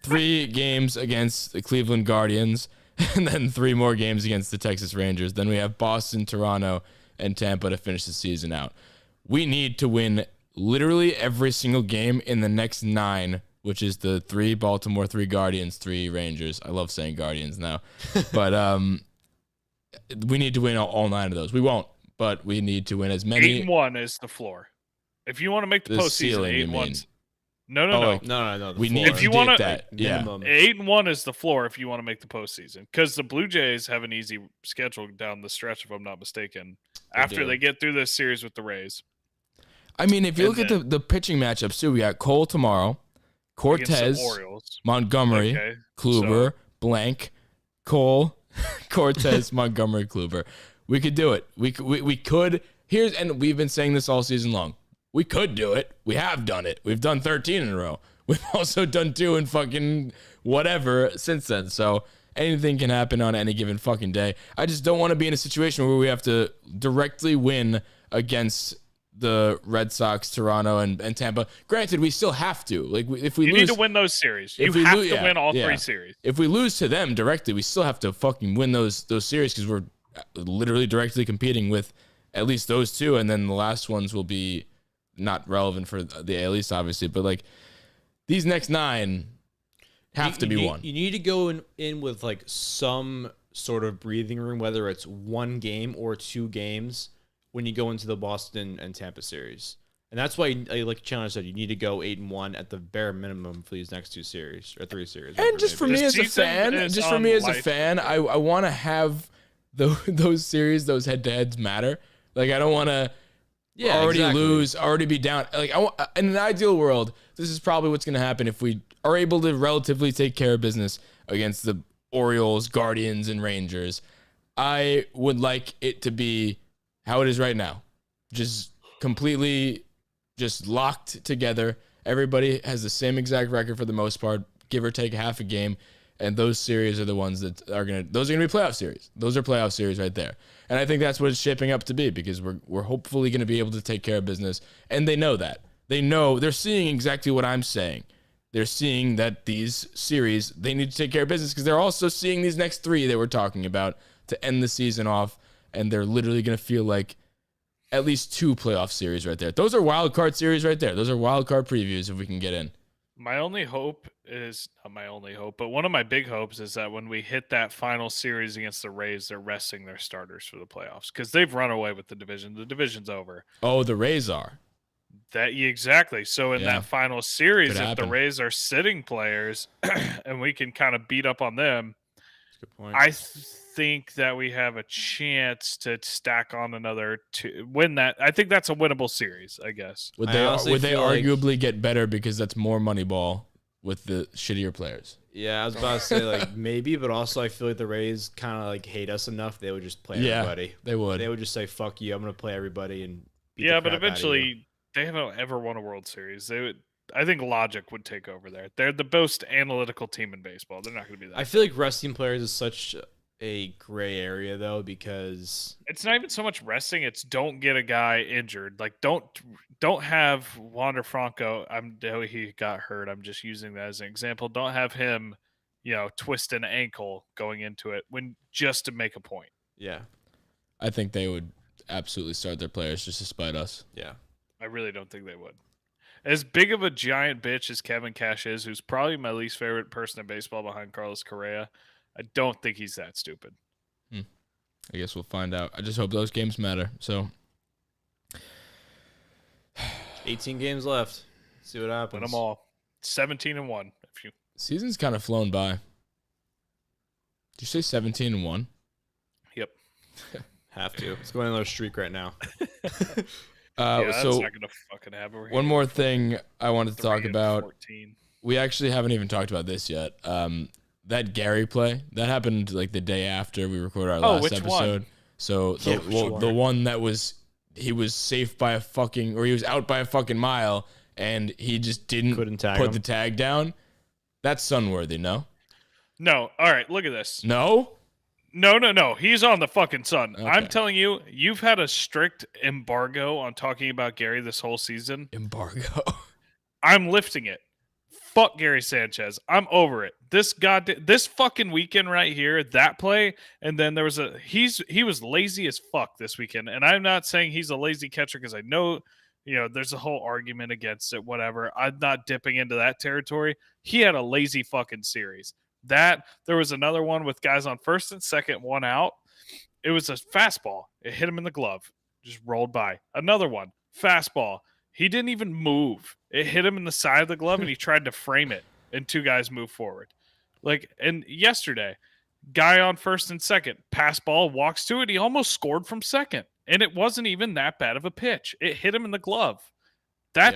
3 games against the Cleveland Guardians and then 3 more games against the Texas Rangers. Then we have Boston, Toronto, and Tampa to finish the season out. We need to win literally every single game in the next 9, which is the 3 Baltimore, 3 Guardians, 3 Rangers. I love saying Guardians now. But we need to win all 9 of those. We won't, but we need to win as many. 8-1 is the floor. If you want to make the postseason, 8-1. No. We need to get that. Minimum. 8-1 is the floor if you want to make the postseason, because the Blue Jays have an easy schedule down the stretch, if I'm not mistaken. After they get through this series with the Rays. I mean, if you look at the pitching matchups too, we got Cole tomorrow, Cortez, Montgomery, Kluber, blank, Cole, Cortez, Montgomery, Kluber. We could do it. We could. And we've been saying this all season long. We could do it. We have done it. We've done 13 in a row. We've also done 2 in fucking whatever since then. So anything can happen on any given fucking day. I just don't want to be in a situation where we have to directly win against the Red Sox, Toronto, and Tampa. Granted, we still have to. Like, if we You lose, need to win those series. You if we have lo- to yeah, win all yeah. 3 series. If we lose to them directly, we still have to fucking win those series because we're literally directly competing with at least those 2, and then the last ones will be not relevant for the AL East, obviously. But like these next 9 have to be won. You need to go in with like some sort of breathing room, whether it's 1 game or 2 games when you go into the Boston and Tampa series. And that's why, like Chandler said, you need to go 8-1 at the bare minimum for these next 2 series or 3 series. And just for me as a fan, I want to have those series, those head-to-heads matter. Like, I don't want to lose, already be down. Like, in an ideal world, this is probably what's going to happen if we are able to relatively take care of business against the Orioles, Guardians, and Rangers. I would like it to be how it is right now. Just completely just locked together. Everybody has the same exact record for the most part, give or take half a game. And those series are the ones that those are going to be playoff series. Those are playoff series right there. And I think that's what it's shaping up to be because we're hopefully going to be able to take care of business. And they know that. They know, they're seeing exactly what I'm saying. They're seeing that these series, they need to take care of business because they're also seeing these next 3 that we're talking about to end the season off. And they're literally going to feel like at least 2 playoff series right there. Those are wild card series right there. Those are wild card previews if we can get in. My only hope is not my only hope, but one of my big hopes is that when we hit that final series against the Rays, they're resting their starters for the playoffs because they've run away with the division. The division's over. Oh, the Rays are. Exactly. So in that final series, Could if happen. the Rays are sitting players and we can kind of beat up on them, That's a good point. I think that we have a chance to stack on another win that. I think that's a winnable series, I guess. Would I they honestly feel like- arguably get better because that's more money ball with the shittier players? Yeah, I was about to say like maybe, but also I feel like the Rays kind of like hate us enough they would just play everybody. They would. They would just say fuck you, I'm gonna play everybody and beat the Yeah, but crap out of you. eventually they haven't ever won a World Series. They would. I think logic would take over there. They're the most analytical team in baseball. They're not going to be that. I feel like resting players is such a gray area though because It's not even so much resting. It's don't get a guy injured. Like don't have Wander Franco. He got hurt. I'm just using that as an example. Don't have him, twist an ankle going into it when just to make a point. yeah, I think they would absolutely start their players just to spite us. yeah. I really don't think they would. As big of a giant bitch as Kevin Cash is, who's probably my least favorite person in baseball behind Carlos Correa, I don't think he's that stupid. I guess we'll find out. I just hope those games matter. So 18 games left. See what happens. Win them all. 17-1. If you season's kind of flown by. Did you say 17-1? Yep. Have to. It's going on another streak right now. That's So not gonna fucking happen. We're one more thing I wanted to talk 3-14. about. We actually haven't even talked about this yet. That Gary play that happened like the day after we recorded our last which episode. one? So the one that he was safe by a fucking, or he was out by a fucking mile, and he just Couldn't tag put him. the tag down. That's Sunworthy, no? No. All right. Look at this. No. No. He's on the fucking sun. Okay. I'm telling you, you've had a strict embargo on talking about Gary this whole season. Embargo. I'm lifting it. Fuck Gary Sanchez. I'm over it. This fucking weekend right here, that play, and then there was he was lazy as fuck this weekend. And I'm not saying he's a lazy catcher because I know, there's a whole argument against it, whatever. I'm not dipping into that territory. He had a lazy fucking series. There was another one with guys on first and second, one out. It was a fastball. It hit him in the glove. Just rolled by. Another one. Fastball. He didn't even move. It hit him in the side of the glove, and he tried to frame it, and 2 guys moved forward. And yesterday, guy on first and second, pass ball, walks to it. He almost scored from second, and it wasn't even that bad of a pitch. It hit him in the glove. That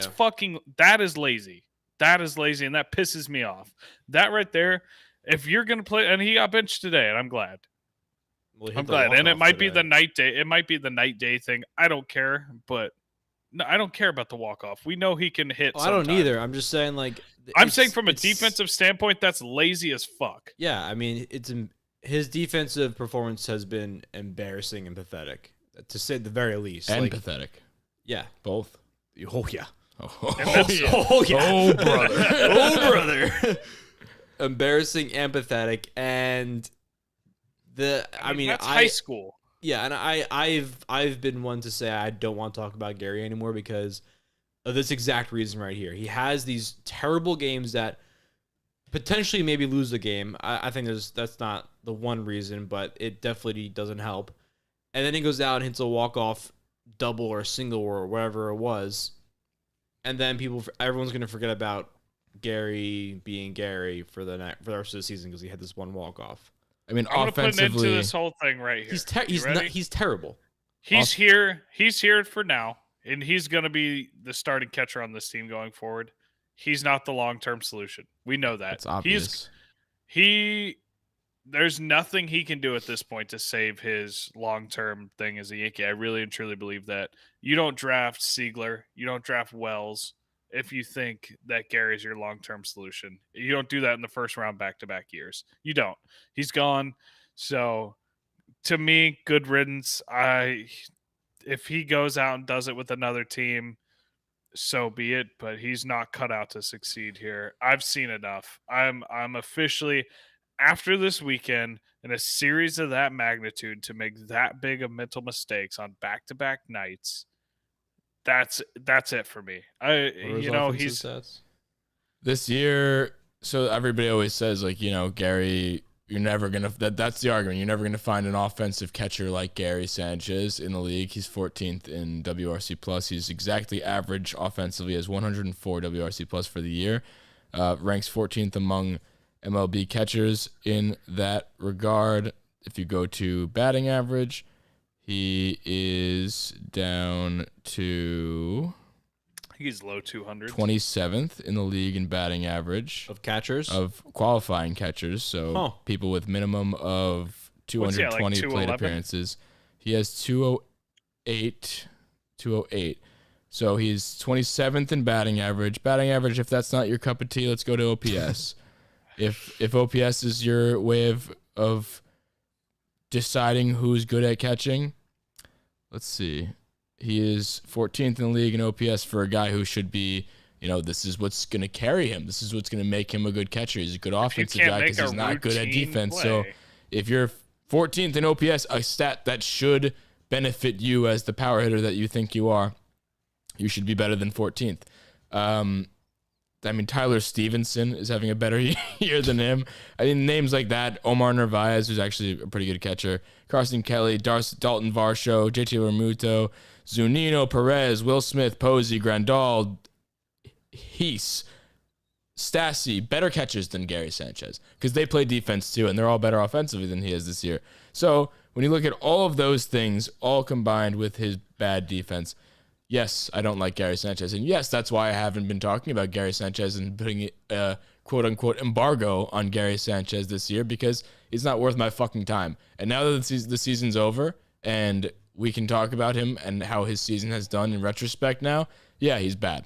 is lazy. That is lazy, and that pisses me off. That right there, if you're going to play, and he got benched today, and I'm glad. Well, he hit I'm the glad. And it walk-off might be today. the night day. It might be the night day thing. I don't care, but no, I don't care about the walk-off. We know he can hit. I don't sometime. either. I'm just saying, like, I'm saying from a defensive standpoint, that's lazy as fuck. Yeah, I mean, his defensive performance has been embarrassing and pathetic, to say the very least. And Like, pathetic. Yeah. Both. Oh yeah. Oh, that's- Oh yeah. oh brother. Oh brother. Embarrassing, empathetic, and I mean, that's high school. Yeah, and I've been one to say I don't want to talk about Gary anymore because of this exact reason right here. He has these terrible games that potentially maybe lose the game. I think that's not the one reason, but it definitely doesn't help. And then he goes out and hits a walk-off double or single or whatever it was. And then everyone's going to forget about Gary being Gary for the rest of the season because he had this one walk-off. I mean, I'm gonna put an end to offensively, this whole thing right here. He's terrible. He's here. He's here for now, and he's going to be the starting catcher on this team going forward. He's not the long-term solution. We know that. it's obvious. There's nothing he can do at this point to save his long-term thing as a Yankee. I really and truly believe that. You don't draft Siegler. You don't draft Wells if you think that Gary's your long-term solution. You don't do that in the first round back-to-back years. You don't. He's gone. So, to me, good riddance. If he goes out and does it with another team, so be it. But he's not cut out to succeed here. I've seen enough. I'm officially, after this weekend, in a series of that magnitude, to make that big of mental mistakes on back-to-back nights. That's it for me. He's stats? This year, so everybody always says, like, Gary, you're never going to, that's the argument. You're never going to find an offensive catcher like Gary Sanchez in the league. He's 14th in WRC plus. He's exactly average offensively, has 104 WRC plus for the year. Ranks 14th among MLB catchers in that regard. If you go to batting average, he is down to he's low 200s. 27th in the league in batting average Of catchers? of qualifying catchers. So people with minimum of 220 plate 211? appearances. He has 208. So he's 27th in batting average. Batting average, if that's not your cup of tea, let's go to OPS. If OPS is your way of deciding who's good at catching, let's see. He is 14th in the league in OPS for a guy who should be, this is what's going to carry him. This is what's going to make him a good catcher. He's a good offensive guy because he's not good at defense. Play. So if you're 14th in OPS, a stat that should benefit you as the power hitter that you think you are, you should be better than 14th. Tyler Stevenson is having a better year than him. Names like that, Omar Narvaez, who's actually a pretty good catcher, Carson Kelly, Dalton Varsho, JT Realmuto, Zunino, Perez, Will Smith, Posey, Grandal, Heese, Stassi, better catchers than Gary Sanchez because they play defense too, and they're all better offensively than he is this year. So when you look at all of those things, all combined with his bad defense, yes, I don't like Gary Sanchez. And yes, that's why I haven't been talking about Gary Sanchez and putting a quote-unquote embargo on Gary Sanchez this year because he's not worth my fucking time. And now that the season's over and we can talk about him and how his season has done in retrospect now, yeah, he's bad.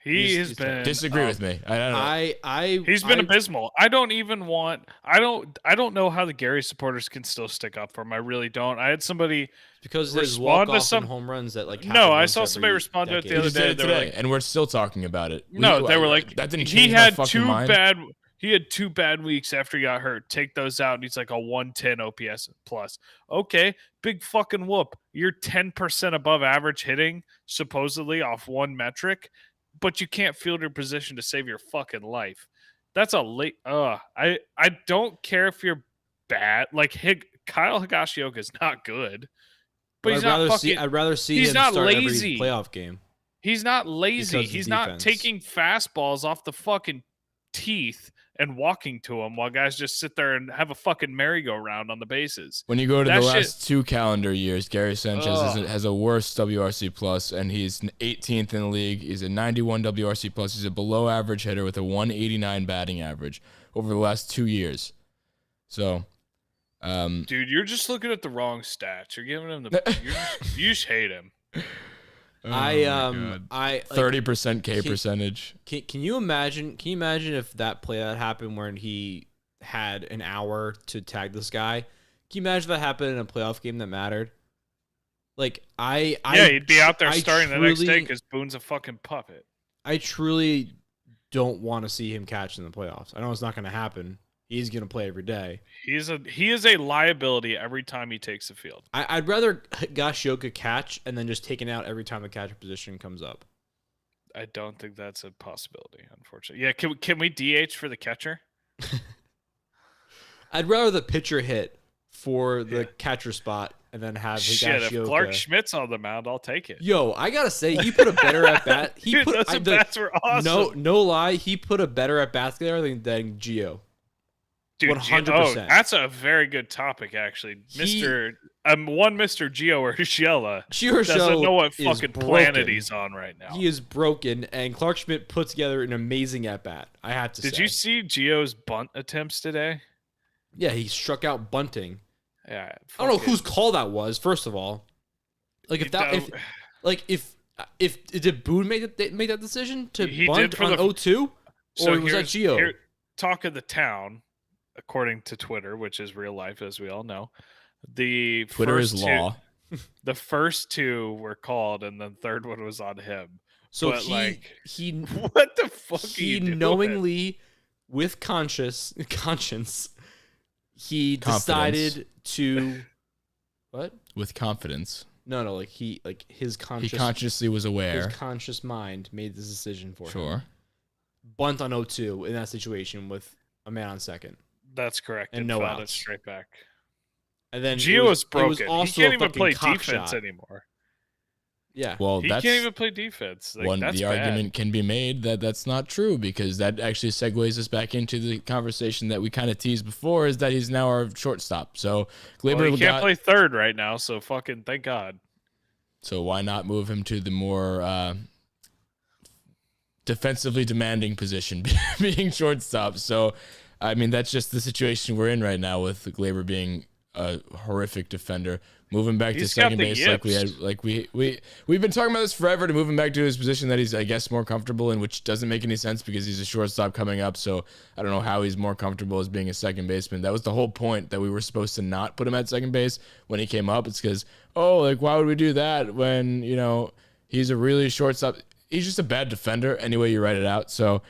He's been disagree with me. I don't know. He's been abysmal. I don't know how the Gary supporters can still stick up for him. I really don't. I had somebody because there's respond to walk-off and home runs that like no, I saw somebody respond to it the other day. They were like, and we're still talking about it. They were like, that didn't change my fucking mind. He had 2 bad weeks after he got hurt. Take those out, and he's like a 110 OPS plus. Okay, big fucking whoop. You're 10% above average hitting, supposedly off one metric, but you can't field your position to save your fucking life. That's a late. I don't care if you're bad. Like Kyle Higashioka is not good, but he's not fucking. I'd rather see he's him not start lazy. every playoff game. He's not lazy. He's not defense. taking fastballs off the fucking teeth and walking to them while guys just sit there and have a fucking merry-go-round on the bases. When you go to the last 2 calendar years, Gary Sanchez has a worse WRC plus, and he's 18th in the league. He's a 91 WRC plus. He's a below-average hitter with a 189 batting average over the last 2 years. So, dude, you're just looking at the wrong stats. You're giving him the. You just hate him. Oh 30% K percentage. Can you imagine? Can you imagine if that play that happened when he had an hour to tag this guy? Can you imagine that happened in a playoff game that mattered? Like he'd be out there starting the next day truly- because Boone's a fucking puppet. I truly don't want to see him catch in the playoffs. I know it's not going to happen. He's going to play every day. He is a liability every time he takes the field. I'd rather Gashioka catch and then just taken out every time the catcher position comes up. I don't think that's a possibility, unfortunately. Yeah, can we DH for the catcher? I'd rather the pitcher hit for the catcher spot and then have Shit, Higashioka. if Clark Schmidt's on the mound, I'll take it. Yo, I gotta say, he put a better at bat. Dude, those at bats were awesome. No lie, he put a better at bat there than Gio. Dude, 100%. Oh, that's a very good topic, actually. Mr. Gio Urshela doesn't know what fucking planet he's on right now. He is broken, and Clark Schmidt put together an amazing at bat. I have to say. Did you see Gio's bunt attempts today? Yeah, he struck out bunting. Yeah, I don't know whose call that was. First of all, like if did Boone make that decision to He bunt did for on the- 0-2, or was that Gio? Talk of the town, according to Twitter, which is real life, as we all know. The Twitter first is two- law. The first two were called, and the third one was on him. So But, he What the fuck? he are you doing? knowingly, with conscience, he decided to what? With confidence. No, like his conscious He consciously was aware. his conscious mind made this decision for him. Sure. Bunt on 0-2 in that situation with a man on second. That's correct. And no fouled it outs. straight back. And then Gio was broken. It was also He can't a even fucking play cock defense shot. anymore. Yeah. Well, He that's can't even play defense. Like, that's the bad. argument can be made that that's not true, because that actually segues us back into the conversation that we kind of teased before, is that he's now our shortstop. So Glaber Well, he can't play third right now, so fucking thank God. So why not move him to the more defensively demanding position, being shortstop? So, I mean, that's just the situation we're in right now with Glaber being a horrific defender. Moving back to He's got second the base, like we've been talking about this forever, to move him back to his position that he's, I guess, more comfortable in, which doesn't make any sense because he's a shortstop coming up. So I don't know how he's more comfortable as being a second baseman. That was the whole point, that we were supposed to not put him at second base when he came up. It's because, why would we do that when, he's a really shortstop? He's just a bad defender any way you write it out. So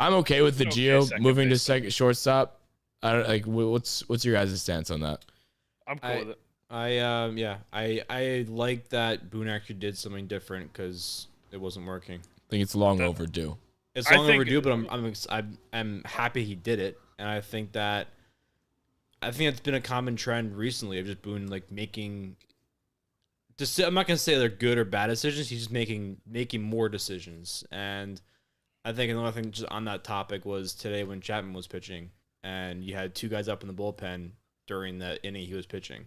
I'm okay with the Gio moving to second shortstop. I don't like. What's your guys' stance on that? I'm cool with it. I like that Boone actually did something different because it wasn't working. I think it's long overdue. It's I long think- overdue, but I'm happy he did it, and I think it's been a common trend recently of just Boone like making. I'm not gonna say they're good or bad decisions. He's just making more decisions, and I think another thing just on that topic was today when Chapman was pitching, and you had two guys up in the bullpen during the inning he was pitching.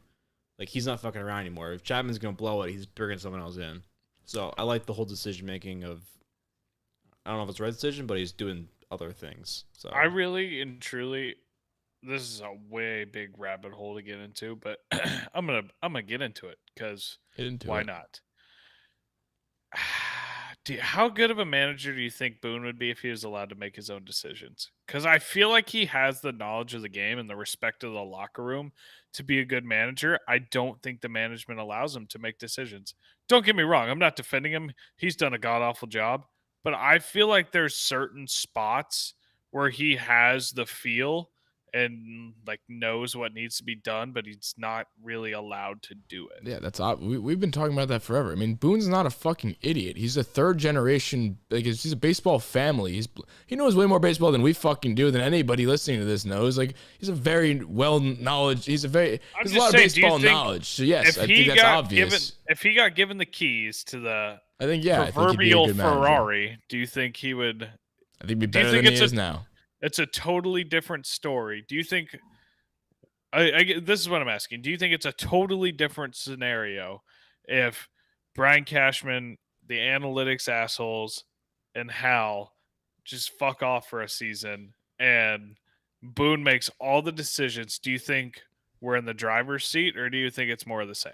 Like, he's not fucking around anymore. If Chapman's gonna blow it, he's bringing someone else in. So I like the whole decision making of. I don't know if it's the right decision, but he's doing other things. So I really and truly, this is a way big rabbit hole to get into, but I'm gonna get into it because why not? How good of a manager do you think Boone would be if he was allowed to make his own decisions? Because I feel like he has the knowledge of the game and the respect of the locker room to be a good manager. I don't think the management allows him to make decisions. Don't get me wrong. I'm not defending him. He's done a god-awful job. But I feel like there's certain spots where he has the feel and like knows what needs to be done, but he's not really allowed to do it. Yeah, that's we've been talking about that forever. I mean, Boone's not a fucking idiot. He's a third generation. Like, he's a baseball family. He knows way more baseball than we fucking do, than anybody listening to this knows. Like, he's a very well knowledge. There's a lot of baseball knowledge. So yes, I think that's obvious. If he got given the keys to the I think he'd be a proverbial good manager. Ferrari, do you think he would? I think he'd be better than he is now. It's a totally different story. Do you think? This is what I'm asking. Do you think it's a totally different scenario if Brian Cashman, the analytics assholes, and Hal just fuck off for a season and Boone makes all the decisions? Do you think we're in the driver's seat, or do you think it's more of the same?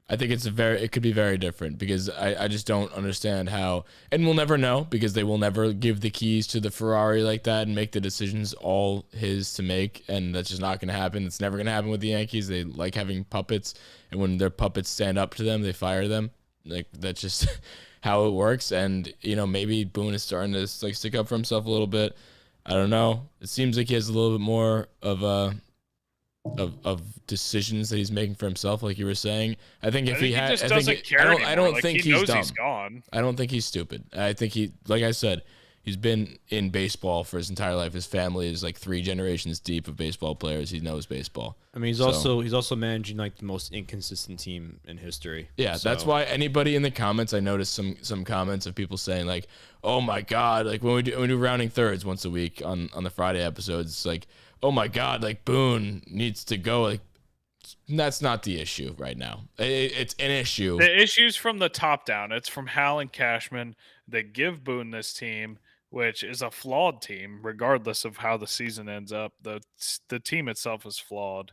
I think it could be very different because I just don't understand how, and we'll never know because they will never give the keys to the Ferrari like that and make the decisions all his to make. And that's just not going to happen. It's never going to happen with the Yankees. They like having puppets, and when their puppets stand up to them, they fire them. Like, that's just how it works. And, maybe Boone is starting to like stick up for himself a little bit. I don't know. It seems like he has a little bit more of decisions that he's making for himself, like you were saying. I think if he had, I don't think he's dumb. He's gone. I don't think he's stupid. I think like I said, he's been in baseball for his entire life. His family is like 3 generations deep of baseball players. He knows baseball. I mean, he's also managing like the most inconsistent team in history. Yeah, so. That's why anybody in the comments, I noticed some comments of people saying like, "Oh my God!" Like when we do rounding thirds once a week on the Friday episodes, it's like, "Oh my God!" Like Boone needs to go. Like, that's not the issue right now. It's an issue. The issue's from the top down. It's from Hal and Cashman that give Boone this team, which is a flawed team, regardless of how the season ends up. The team itself is flawed.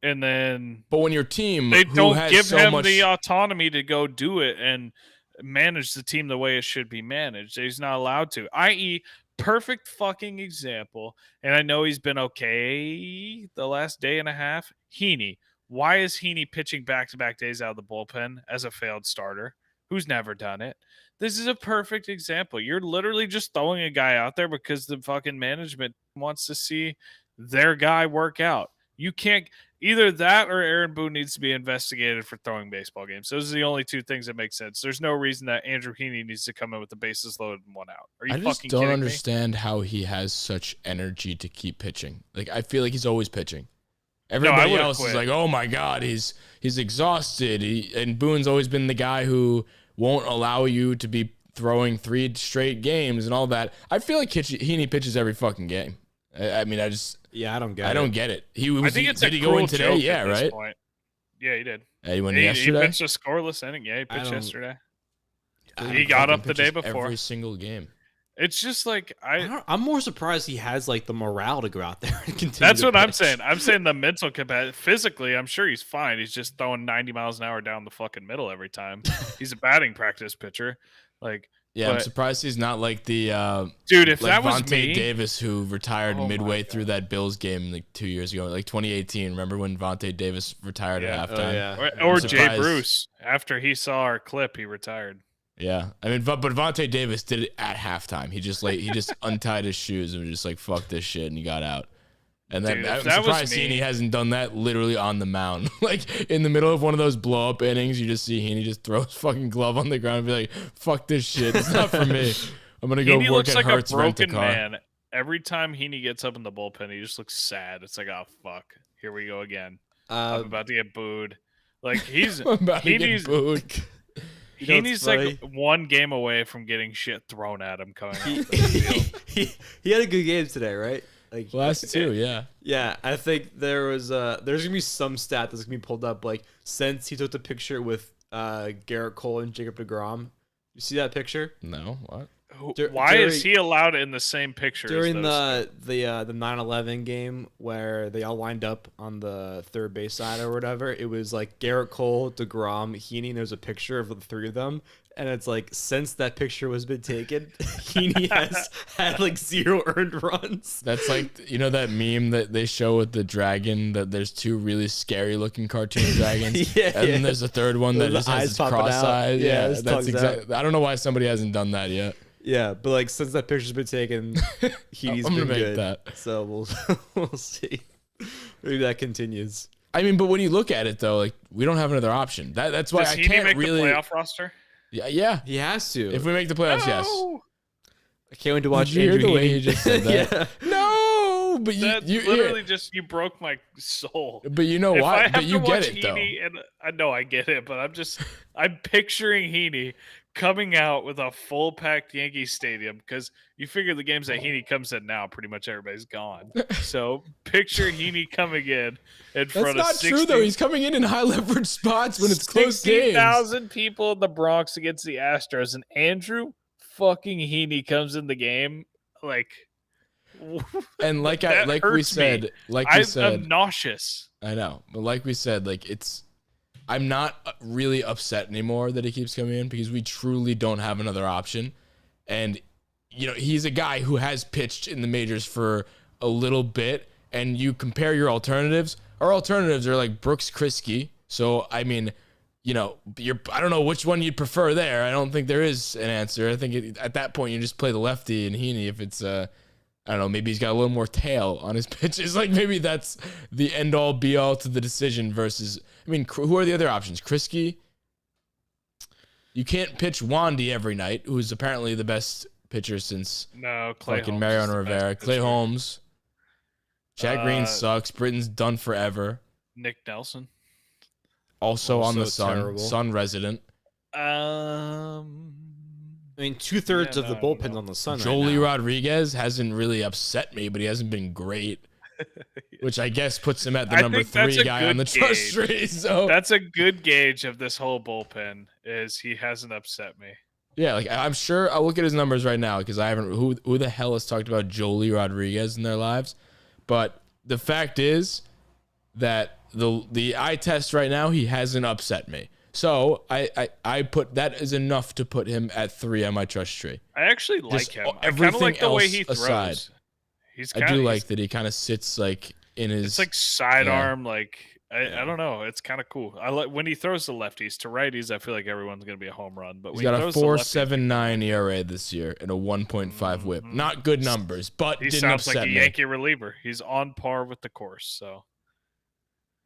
And then, but when your team, they don't give so him much... the autonomy to go do it and manage the team the way it should be managed. He's not allowed to. I.e., perfect fucking example. And I know he's been okay the last day and a half. Heaney. Why is Heaney pitching back-to-back days out of the bullpen as a failed starter who's never done it? This is a perfect example. You're literally just throwing a guy out there because the fucking management wants to see their guy work out. You can't... Either that or Aaron Boone needs to be investigated for throwing baseball games. Those are the only 2 things that make sense. There's no reason that Andrew Heaney needs to come in with the bases loaded and 1 out. Are you fucking kidding me? I just don't understand how he has such energy to keep pitching. Like, I feel like he's always pitching. Everybody else is like, "Oh my God, he's exhausted." And Boone's always been the guy who won't allow you to be throwing 3 straight games and all that. I feel like Heaney pitches every fucking game. I mean, I don't get it. I think it's did he go in today? Yeah, right. Point. Yeah, he did. He went yesterday. He pitched a scoreless inning. Yeah, he pitched yesterday. He got up the day before. Every single game. It's just like I'm more surprised he has like the morale to go out there and continue. That's what I'm saying. I'm saying the mental capacity. Physically, I'm sure he's fine. He's just throwing 90 miles an hour down the fucking middle every time. He's a batting practice pitcher. Yeah, I'm surprised he's not like the dude. If like that was Vontae me, Davis, who retired midway through that Bills game like 2 years ago, like 2018. Remember when Vontae Davis retired at halftime? Or Jay Bruce after he saw our clip, he retired. Yeah, I mean, but Vontae Davis did it at halftime. He just untied his shoes and was just like, "Fuck this shit," and he got out. And then I'm surprised Heaney hasn't done that literally on the mound. Like in the middle of one of those blow up innings, you just see Heaney just throw his fucking glove on the ground and be like, "Fuck this shit. It's not for me. I'm gonna go Heaney work at like Hertz Rent-A-Car." Man. Every time Heaney gets up in the bullpen, he just looks sad. It's like, oh fuck, here we go again. I'm about to get booed. Like he's Heaney's booed. Heaney's like 1 game away from getting shit thrown at him coming out. He had a good game today, right? Like last 2, yeah. Yeah, I think there's gonna be some stat that's gonna be pulled up. Like since he took the picture with Garrett Cole and Jacob deGrom, you see that picture? No, what? Why is he allowed in the same picture during the 9/11 game where they all lined up on the third base side or whatever? It was like Garrett Cole, deGrom, Heaney. And there's a picture of the 3 of them, and it's like since that picture was been taken, Heaney has had like 0 earned runs. That's like that meme that they show with the dragon, that there's 2 really scary looking cartoon dragons, and then there's a third one that just has its cross eyes. Yeah, that's exactly. I don't know why somebody hasn't done that yet. Yeah, but like since that picture's been taken, Heaney's been good. That. So we'll see. Maybe that continues. I mean, but when you look at it though, like we don't have another option. That's why I can't make really the playoff roster. Yeah, he has to. If we make the playoffs, yes. I can't wait to watch. Did you hear the way he just said that? No, but you literally you broke my soul. But you know why? But you get it though. And I know I get it, but I'm picturing Heaney coming out with a full packed Yankees stadium, because you figure the games that Heaney comes in now, pretty much everybody's gone. So picture Heaney coming in front of 60. That's not true though. He's coming in high leverage spots when it's close games. 60,000 people in the Bronx against the Astros, and Andrew fucking Heaney comes in the game like. And I'm nauseous. I know, but like we said, like I'm not really upset anymore that he keeps coming in because we truly don't have another option. And, you know, he's a guy who has pitched in the majors for a little bit. And you compare your alternatives. Our alternatives are like Brooks Kriske. So, I mean, you know, I don't know which one you'd prefer there. I don't think there is an answer. I think at that point you just play the lefty and Heaney if it's I don't know, maybe he's got a little more tail on his pitches. Like maybe that's the end all be all to the decision versus, I mean, who are the other options? Kriske? You can't pitch Wandy every night, who's apparently the best pitcher since Clay fucking Holmes Mariano is the best Rivera. Clay pitcher. Holmes. Chad Green sucks. Britton's done forever. Nick Nelson. Also on the Also Sun. terrible. Sun resident. I mean, 2/3 of the bullpen's on the Sun. Jolie right now. Rodriguez hasn't really upset me, but he hasn't been great. Which I guess puts him at the I number think that's 3 a guy good on the trust gauge. tree. So That's a good gauge of this whole bullpen is he hasn't upset me. yeah, like I'm sure I'll look at his numbers right now because I haven't who the hell has talked about Jolie Rodriguez in their lives. But the fact is that the eye test right now, he hasn't upset me. So I put that is enough to put him at 3 on my trust tree. I actually like Just him. I kind of everything like the way else he throws. aside. He's I kinda, do like that he kind of sits like in his. It's like sidearm, like I Yeah. don't know. It's kind of cool. I like when he throws the lefties to righties. I feel like everyone's gonna be a home run. But He's when got he a throws the lefties, 4.79 ERA this year and a 1.5 WHIP. Mhm. Not good numbers, but he didn't sounds upset like a me. Yankee reliever. He's on par with the course. So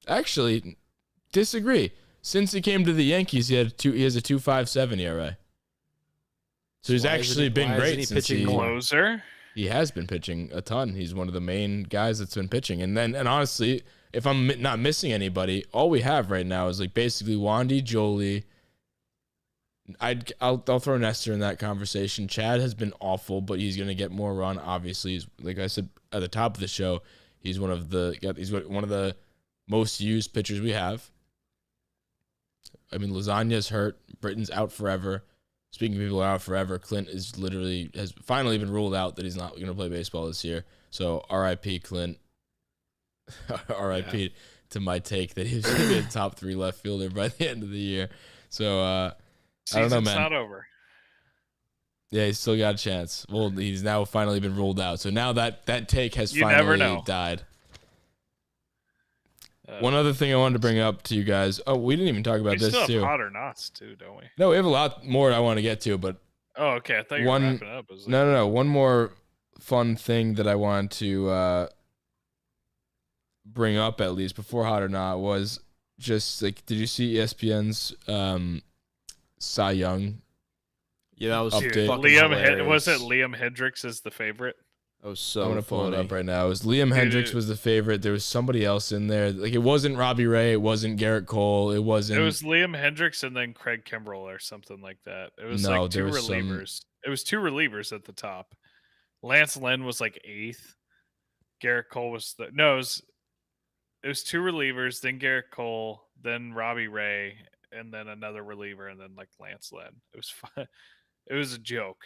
Actually, disagree. Since he came to the Yankees, he has a 2.57 ERA. So he's Why isn't actually he- been why great isn't he since pitching more? closer. he has been pitching a ton. He's one of the main guys that's been pitching. And honestly, if I'm not missing anybody, all we have right now is like basically Wandy, Jolie. I'll throw Nestor in that conversation. Chad has been awful, but he's gonna get more run. Obviously, he's, like I said at the top of the show, he's one of the most used pitchers we have. I mean, Lasagna's hurt. Britton's out forever. Speaking of people who are out forever, Clint has finally been ruled out that he's not going to play baseball this year. So R.I.P. Clint. R.I.P. to my take that he was going to be a top 3 left fielder by the end of the year. So I don't know, Season's man. not over. Yeah, he's still got a chance. Well, he's now finally been ruled out. So now that take has You never finally know. died. One other thing I wanted to bring up to you guys. Oh, we didn't even talk about We this still have too. hot or nots too, don't we? No, we have a lot more I want to get to, but Oh, okay. I thought you were wrapping up. I was like, no. One more fun thing that I wanted to bring up, at least before hot or not, was just like, did you see ESPN's Cy Young? Yeah, that was Update. Dude, fucking was it hilarious. Liam Hendricks is the favorite? That was so I'm gonna pull it funny. up right now. It was Liam Hendricks was the favorite. There was somebody else in there. Like it wasn't Robbie Ray. It wasn't Garrett Cole. It wasn't. It was Liam Hendricks and then Craig Kimbrell or something like that. It was No, like 2 there was some- relievers. It was 2 relievers at the top. Lance Lynn was like 8th. Garrett Cole was it was 2 relievers, then Garrett Cole, then Robbie Ray, and then another reliever, and then like Lance Lynn. It was fun. It was a joke.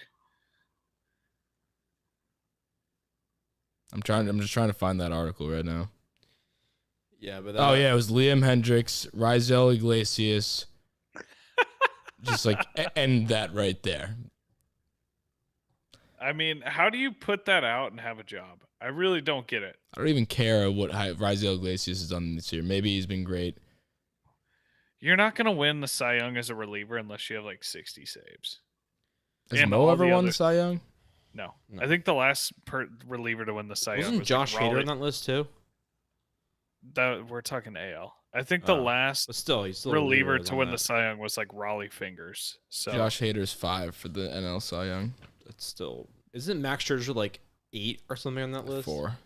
I'm just trying to find that article right now. Yeah, but Oh yeah, it was Liam Hendricks, Rizel Iglesias. Just like end that right there. I mean, how do you put that out and have a job? I really don't get it. I don't even care what Rizel Iglesias has done this year. Maybe he's been great. You're not going to win the Cy Young as a reliever unless you have like 60 saves. Has And Mo all ever the won other- Cy Young? No. No. I think the last reliever to win the Cy Young wasn't was Josh like Hader Raleigh. on that list too? We're talking AL. I think the Oh. last But still, he's still a reliever that's to on win the that. Cy Young was like Raleigh Fingers. So Josh Hader's 5 for the NL Cy Young. That's still. Isn't Max Scherzer like 8 or something on that list? 4.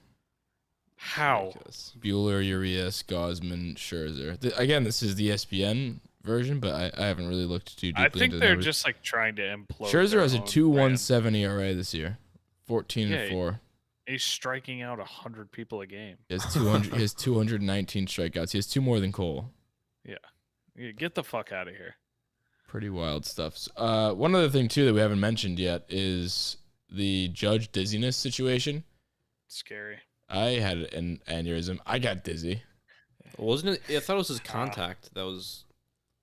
how? Ridiculous. Bueller, Urias, Gosman, Scherzer. Again, this is the ESPN version, but I haven't really looked too deeply I think into the they're numbers. just like trying to implode. Scherzer their has a own 2.17 ERA this year. 14 Yeah, and 4. He's striking out 100 people a game. He has 200. He has 219 strikeouts. He has 2 more than Cole. Yeah, get the fuck out of here. Pretty wild stuff. One other thing too that we haven't mentioned yet is the Judge dizziness situation. Scary. I had an aneurysm. I got dizzy. Wasn't it? I thought it was his contact that was.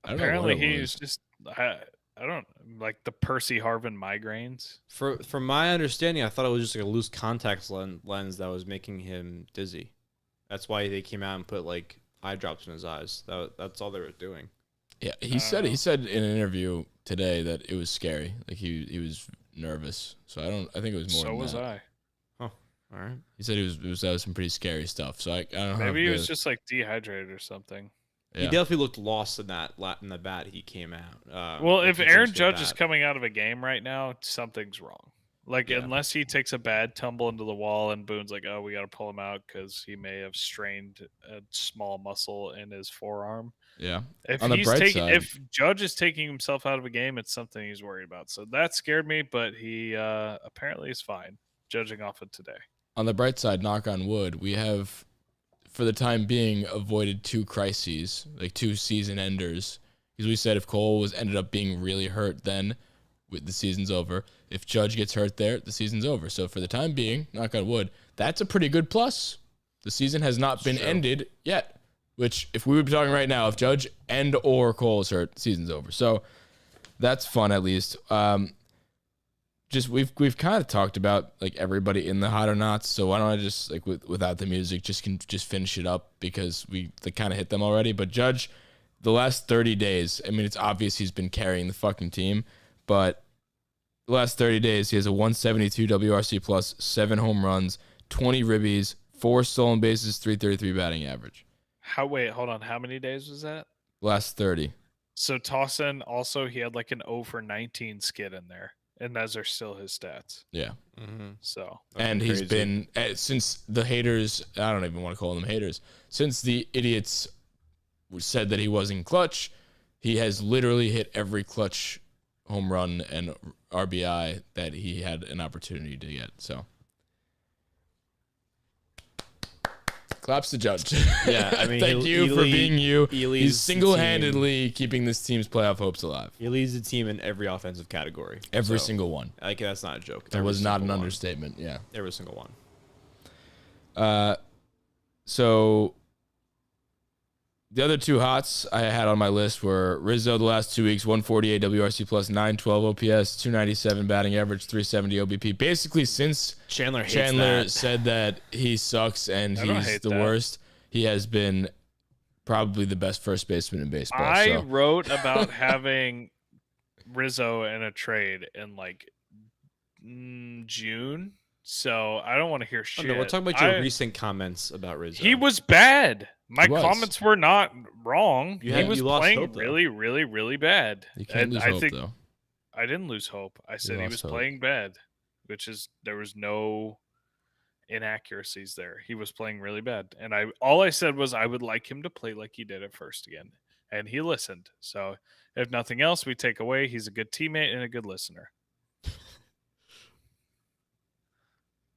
I don't know what Apparently, it he's was. just I don't like the Percy Harvin migraines. From my understanding, I thought it was just like a loose contact lens that was making him dizzy. That's why they came out and put like eye drops in his eyes. That's all they were doing. Yeah, he said in an interview today that it was scary. Like he was nervous. So I think it was more. So than was that. I. Oh, all right. He said that was some pretty scary stuff. So I don't know. Maybe he was just like dehydrated or something. Yeah. He definitely looked lost in the bat he came out. Well, like, if he Aaron finished the Judge is bat. coming out of a game right now, something's wrong. Like, Yeah. unless he takes a bad tumble into the wall and Boone's like, oh, we got to pull him out because he may have strained a small muscle in his forearm. Yeah. If On the bright side, if Judge is taking himself out of a game, it's something he's worried about. So that scared me, but he apparently is fine, judging off of today. on the bright side, knock on wood, we have, for the time being, avoided 2 crises, like 2 season enders. Because we said if Cole ended up being really hurt, then the season's over. If Judge gets hurt there, the season's over. So for the time being, knock on wood, that's a pretty good plus. The season has not been ended yet. Which, if we were talking right now, if Judge and or Cole is hurt, season's over. So that's fun at least. Just we've kind of talked about like everybody in the hot or nots. So why don't I just like without the music just finish it up because we kind of hit them already. But Judge, the last 30 days, I mean it's obvious he's been carrying the fucking team, but the last 30 days he has a 172 WRC plus, 7 home runs, 20 ribbies, 4 stolen bases, 333 batting average. Hold on. How many days was that? Last 30. So Tossin also, he had like an 0 for 19 skid in there. And those are still his stats. Yeah. Mm-hmm. So And he's been, since the haters, I don't even want to call them haters, since the idiots said that he wasn't clutch, he has literally hit every clutch home run and RBI that he had an opportunity to get. So claps to Judge. Yeah, I mean, thank you for being you. He's single-handedly keeping this team's playoff hopes alive. He leads the team in every offensive category. Every So, single one. Like that's not a joke. That Every was not an single one. understatement. Yeah. Every single one. So the other 2 hots I had on my list were Rizzo the last 2 weeks, 148 WRC plus, 912 OPS, 297 batting average, 370 OBP. Basically, since Chandler said that he sucks and I don't he's hate the that. worst, he has been probably the best first baseman in baseball. I So wrote about having Rizzo in a trade in like June. So I don't want to hear Oh, shit. no, we're talking about your recent comments about Rizzo. He was bad. My He was. comments were not wrong. You He was lost playing hope, though. really, really, really bad. you can't And lose I hope, think though. I didn't lose hope. I said he lost was hope. playing bad, which is there was no inaccuracies there. He was playing really bad. And all I said was I would like him to play like he did at first again. And he listened. So if nothing else, we take away he's a good teammate and a good listener.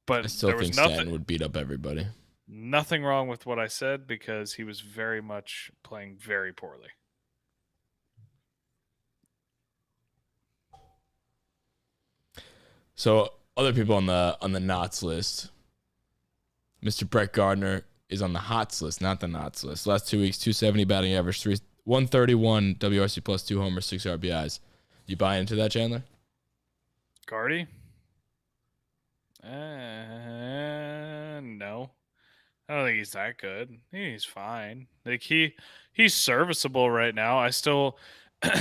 But I still there think was Stanton would beat up everybody. nothing wrong with what I said because he was very much playing very poorly. So other people on the knots list, Mr. Brett Gardner is on the hots list, not the knots list. Last 2 weeks, 270 batting average, 131 WRC plus, 2 homers, 6 RBIs. You buy into that, Chandler? Guardy? No. I don't think he's that good. He's fine. Like he's serviceable right now. I still He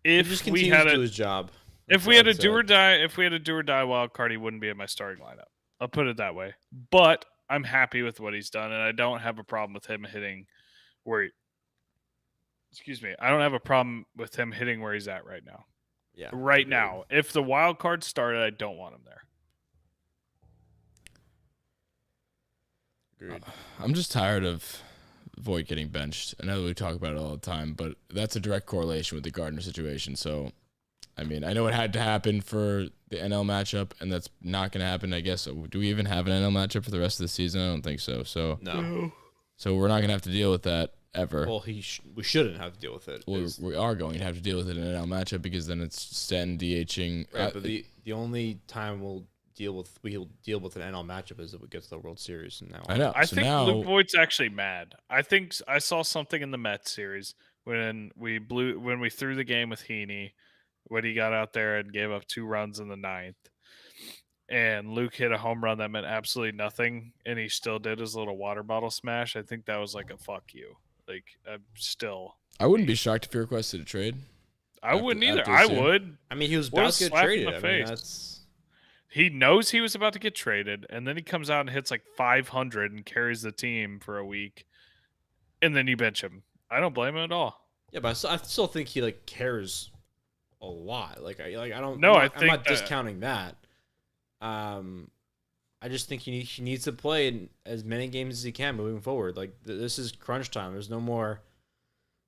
if just we continues had to do a his job. if That's we all had a I'd do or say. die, if we had a do or die wild card, he wouldn't be in my starting lineup. I'll put it that way. But I'm happy with what he's done, and I don't have a problem with him hitting where I don't have a problem with him hitting where he's at right now. Yeah. Right agreed. now. If the wild card started, I don't want him there. Agreed. I'm just tired of Voigt getting benched. I know we talk about it all the time, but that's a direct correlation with the Gardner situation. So, I mean, I know it had to happen for the NL matchup, and that's not going to happen, I guess. Do we even have an NL matchup for the rest of the season? I don't think so. So we're not going to have to deal with that ever. Well, we shouldn't have to deal with it. We are going to have to deal with it in an NL matchup because then it's Stanton DHing. Right, but the only time we'll deal with an NL matchup is if we get to the World Series. And now I know. I so think now, Luke Voigt's actually mad. I think I saw something in the Mets series when we threw the game with Heaney, when he got out there and gave up 2 runs in the 9th, and Luke hit a home run that meant absolutely nothing, and he still did his little water bottle smash. I think that was like a fuck you. Like I'm still. I wouldn't be shocked if he requested a trade. I wouldn't either. after I this year. would. I mean, he was What a about to get slap in traded. the I mean, face. that's He knows he was about to get traded, and then he comes out and hits like 500 and carries the team for a week, and then you bench him. I don't blame him at all. yeah, but I still think he like cares a lot. Like I don't. No, I'm I not think that- discounting that. I just think he needs to play in as many games as he can moving forward. Like this is crunch time. There's no more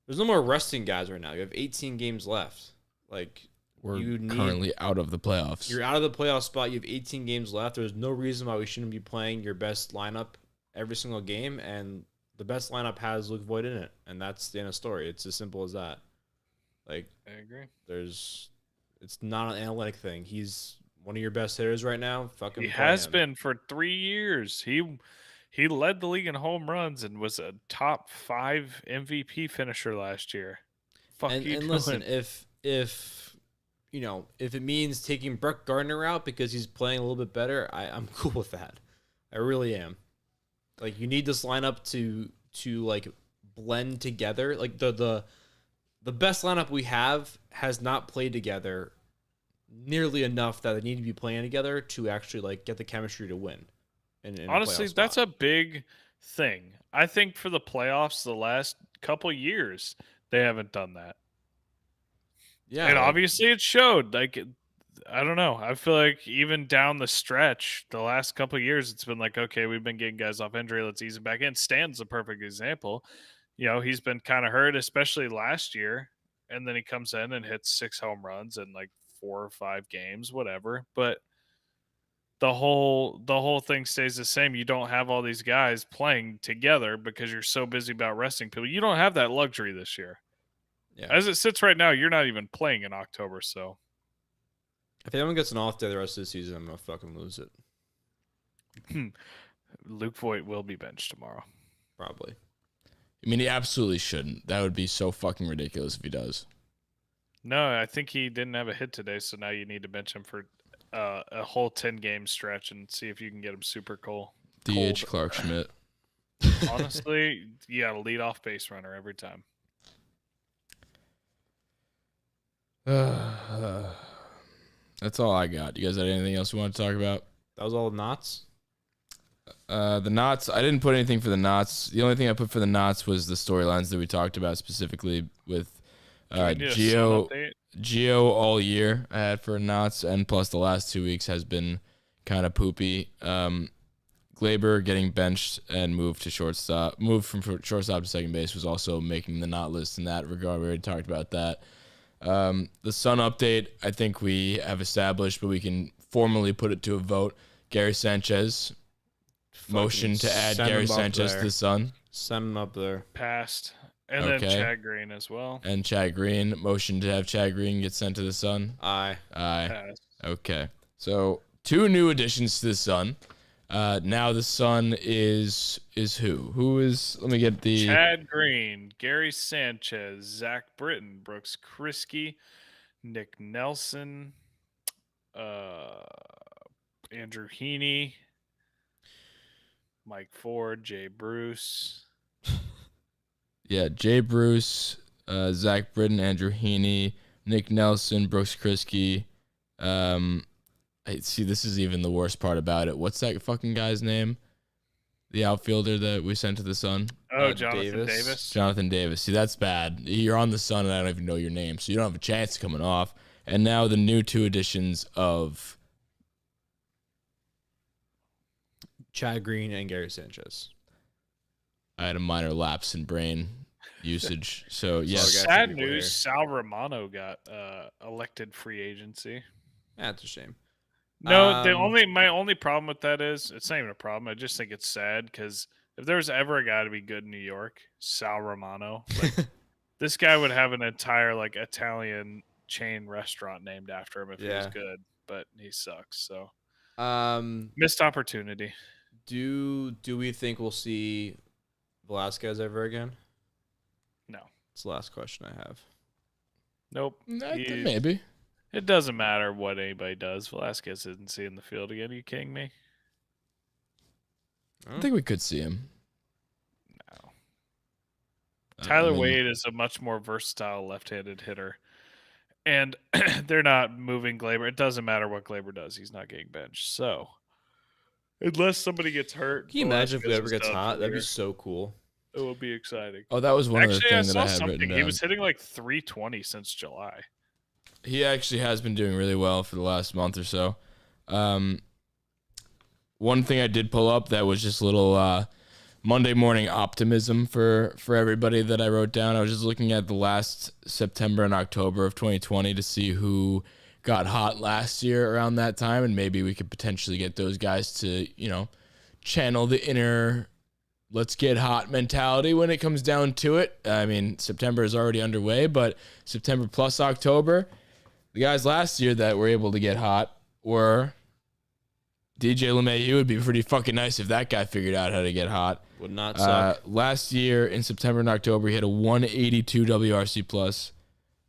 resting guys right now. You have 18 games left. Like We're currently out of the playoffs. you're out of the playoff spot. You have 18 games left. There's no reason why we shouldn't be playing your best lineup every single game, and the best lineup has Luke Voigt in it, and that's the end of the story. It's as simple as that. Like I agree. it's not an analytic thing. He's one of your best hitters right now. Fucking He play has him. been for 3 years. He led the league in home runs and was a top 5 MVP finisher last year. Fuck And, you and doing? listen, if it means taking Brett Gardner out because he's playing a little bit better, I'm cool with that. I really am. Like you need this lineup to like blend together. Like the best lineup we have has not played together nearly enough that they need to be playing together to actually like get the chemistry to win. In a Honestly, playoff that's spot. a big thing. I think for the playoffs, the last couple years, they haven't done that. yeah. And like, obviously it showed. Like, I don't know. I feel like even down the stretch, the last couple of years, it's been like, okay, we've been getting guys off injury. Let's ease them back in. Stan's a perfect example. You know, he's been kind of hurt, especially last year. And then he comes in and hits 6 home runs in like 4 or 5 games, whatever. But the whole thing stays the same. You don't have all these guys playing together because you're so busy about resting people. You don't have that luxury this year. yeah. As it sits right now, you're not even playing in October, so If anyone gets an off day the rest of the season, I'm gonna fucking lose it. Luke Voigt will be benched tomorrow. Probably. I mean, he absolutely shouldn't. That would be so fucking ridiculous if he does. No, I think he didn't have a hit today, so now you need to bench him for a whole 10-game stretch and see if you can get him super cold. DH Clark Schmidt. Honestly, you got to lead off base runner every time. That's all I got. You guys had anything else you want to talk about? That was all knots. The knots. I didn't put anything for the knots. The only thing I put for the knots was the storylines that we talked about specifically with Can you just Gio. update? Gio all year I had for knots, and plus the last 2 weeks has been kind of poopy. Glaber getting benched and moved from shortstop to second base was also making the not list in that regard. We already talked about that. The Sun update, I think we have established, but we can formally put it to a vote. Gary Sanchez, motion to add send Gary him up Sanchez to there. the Sun, Send him up there. Passed. And then Okay. Chad Green as well. and Chad Green, motion to have Chad Green get sent to the Sun. Aye. Aye. Passed. Okay. So 2 new additions to the Sun. Now the Sun is who? Who is? Let me get the. Chad Green, Gary Sanchez, Zach Britton, Brooks Kriske, Nick Nelson, Andrew Heaney, Mike Ford, Jay Bruce. Yeah, Jay Bruce, Zach Britton, Andrew Heaney, Nick Nelson, Brooks Kriske. See, this is even the worst part about it. What's that fucking guy's name? The outfielder that we sent to the Sun? Oh, Jonathan Davis. Davis. Jonathan Davis. See, that's bad. You're on the Sun and I don't even know your name, so you don't have a chance coming off. And now the new 2 additions of Chad Green and Gary Sanchez. I had a minor lapse in brain usage. So, yes. got Sad some people news, here. Sal Romano got elected free agency. That's a shame. No, my only problem with that is it's not even a problem. I just think it's sad because if there's ever a guy to be good in New York, Sal Romano. Like, this guy would have an entire like Italian chain restaurant named after him if he was Yeah. good, but he sucks. So Um, missed opportunity. do we think we'll see Velasquez ever again? No. That's the last question I have. Nope. Maybe. It doesn't matter what anybody does. Velasquez isn't seeing the field again. Are you kidding me? I think we could see him. No. Tyler I mean, Wade is a much more versatile left-handed hitter. And they're not moving Glaber. It doesn't matter what Glaber does. He's not getting benched. So, unless somebody gets hurt. Can you imagine if Velasquez Glaber is gets done hot? for That'd the be so cool. year. It will be exciting. Oh, that was one of the Actually, I things that saw I had something. written down. He was hitting like 320 since July. He actually has been doing really well for the last month or so. One thing I did pull up that was just a little Monday morning optimism for everybody that I wrote down. I was just looking at the last September and October of 2020 to see who got hot last year around that time, and maybe we could potentially get those guys to, channel the inner let's get hot mentality when it comes down to it. I mean, September is already underway, but September plus October, the guys last year that were able to get hot were DJ LeMahieu. Would be pretty fucking nice if that guy figured out how to get hot. Would not suck. Last year in September and October, he had a 182 WRC plus,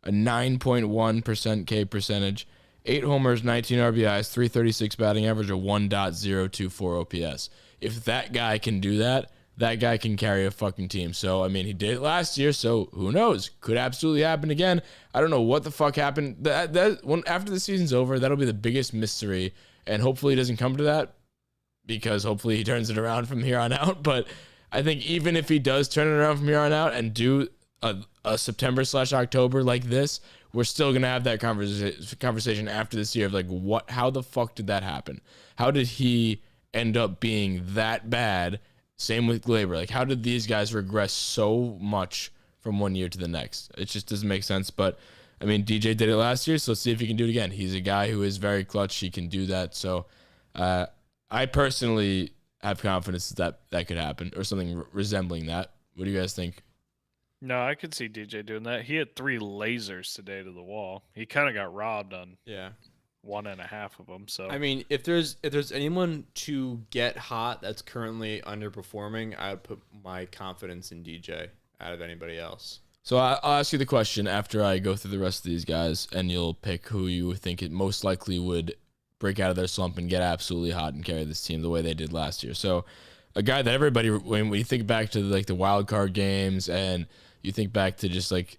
a 9.1% K percentage, 8 homers, 19 RBIs, 336 batting average, a 1.024 OPS. If that guy can do that, that guy can carry a fucking team. So, I mean, he did it last year, so who knows? Could absolutely happen again. I don't know what the fuck happened. After the season's over, that'll be the biggest mystery, and hopefully it doesn't come to that, because hopefully he turns it around from here on out. But I think even if he does turn it around from here on out and do a September/October like this, we're still going to have that conversation after this year of like, how the fuck did that happen? How did he end up being that bad? Same with Glaber. Like, how did these guys regress so much from one year to the next? It just doesn't make sense. But, I mean, DJ did it last year, so let's see if he can do it again. He's a guy who is very clutch. He can do that. So, I personally have confidence that could happen, or something resembling that. What do you guys think? No, I could see DJ doing that. He had 3 lasers today to the wall. He kind of got robbed on 1.5 of them. So I mean, if there's anyone to get hot that's currently underperforming, I would put my confidence in DJ out of anybody else. So I'll ask you the question after I go through the rest of these guys, and you'll pick who you think it most likely would break out of their slump and get absolutely hot and carry this team the way they did last year. So a guy that everybody, when we think back to like the wild card games, and you think back to just like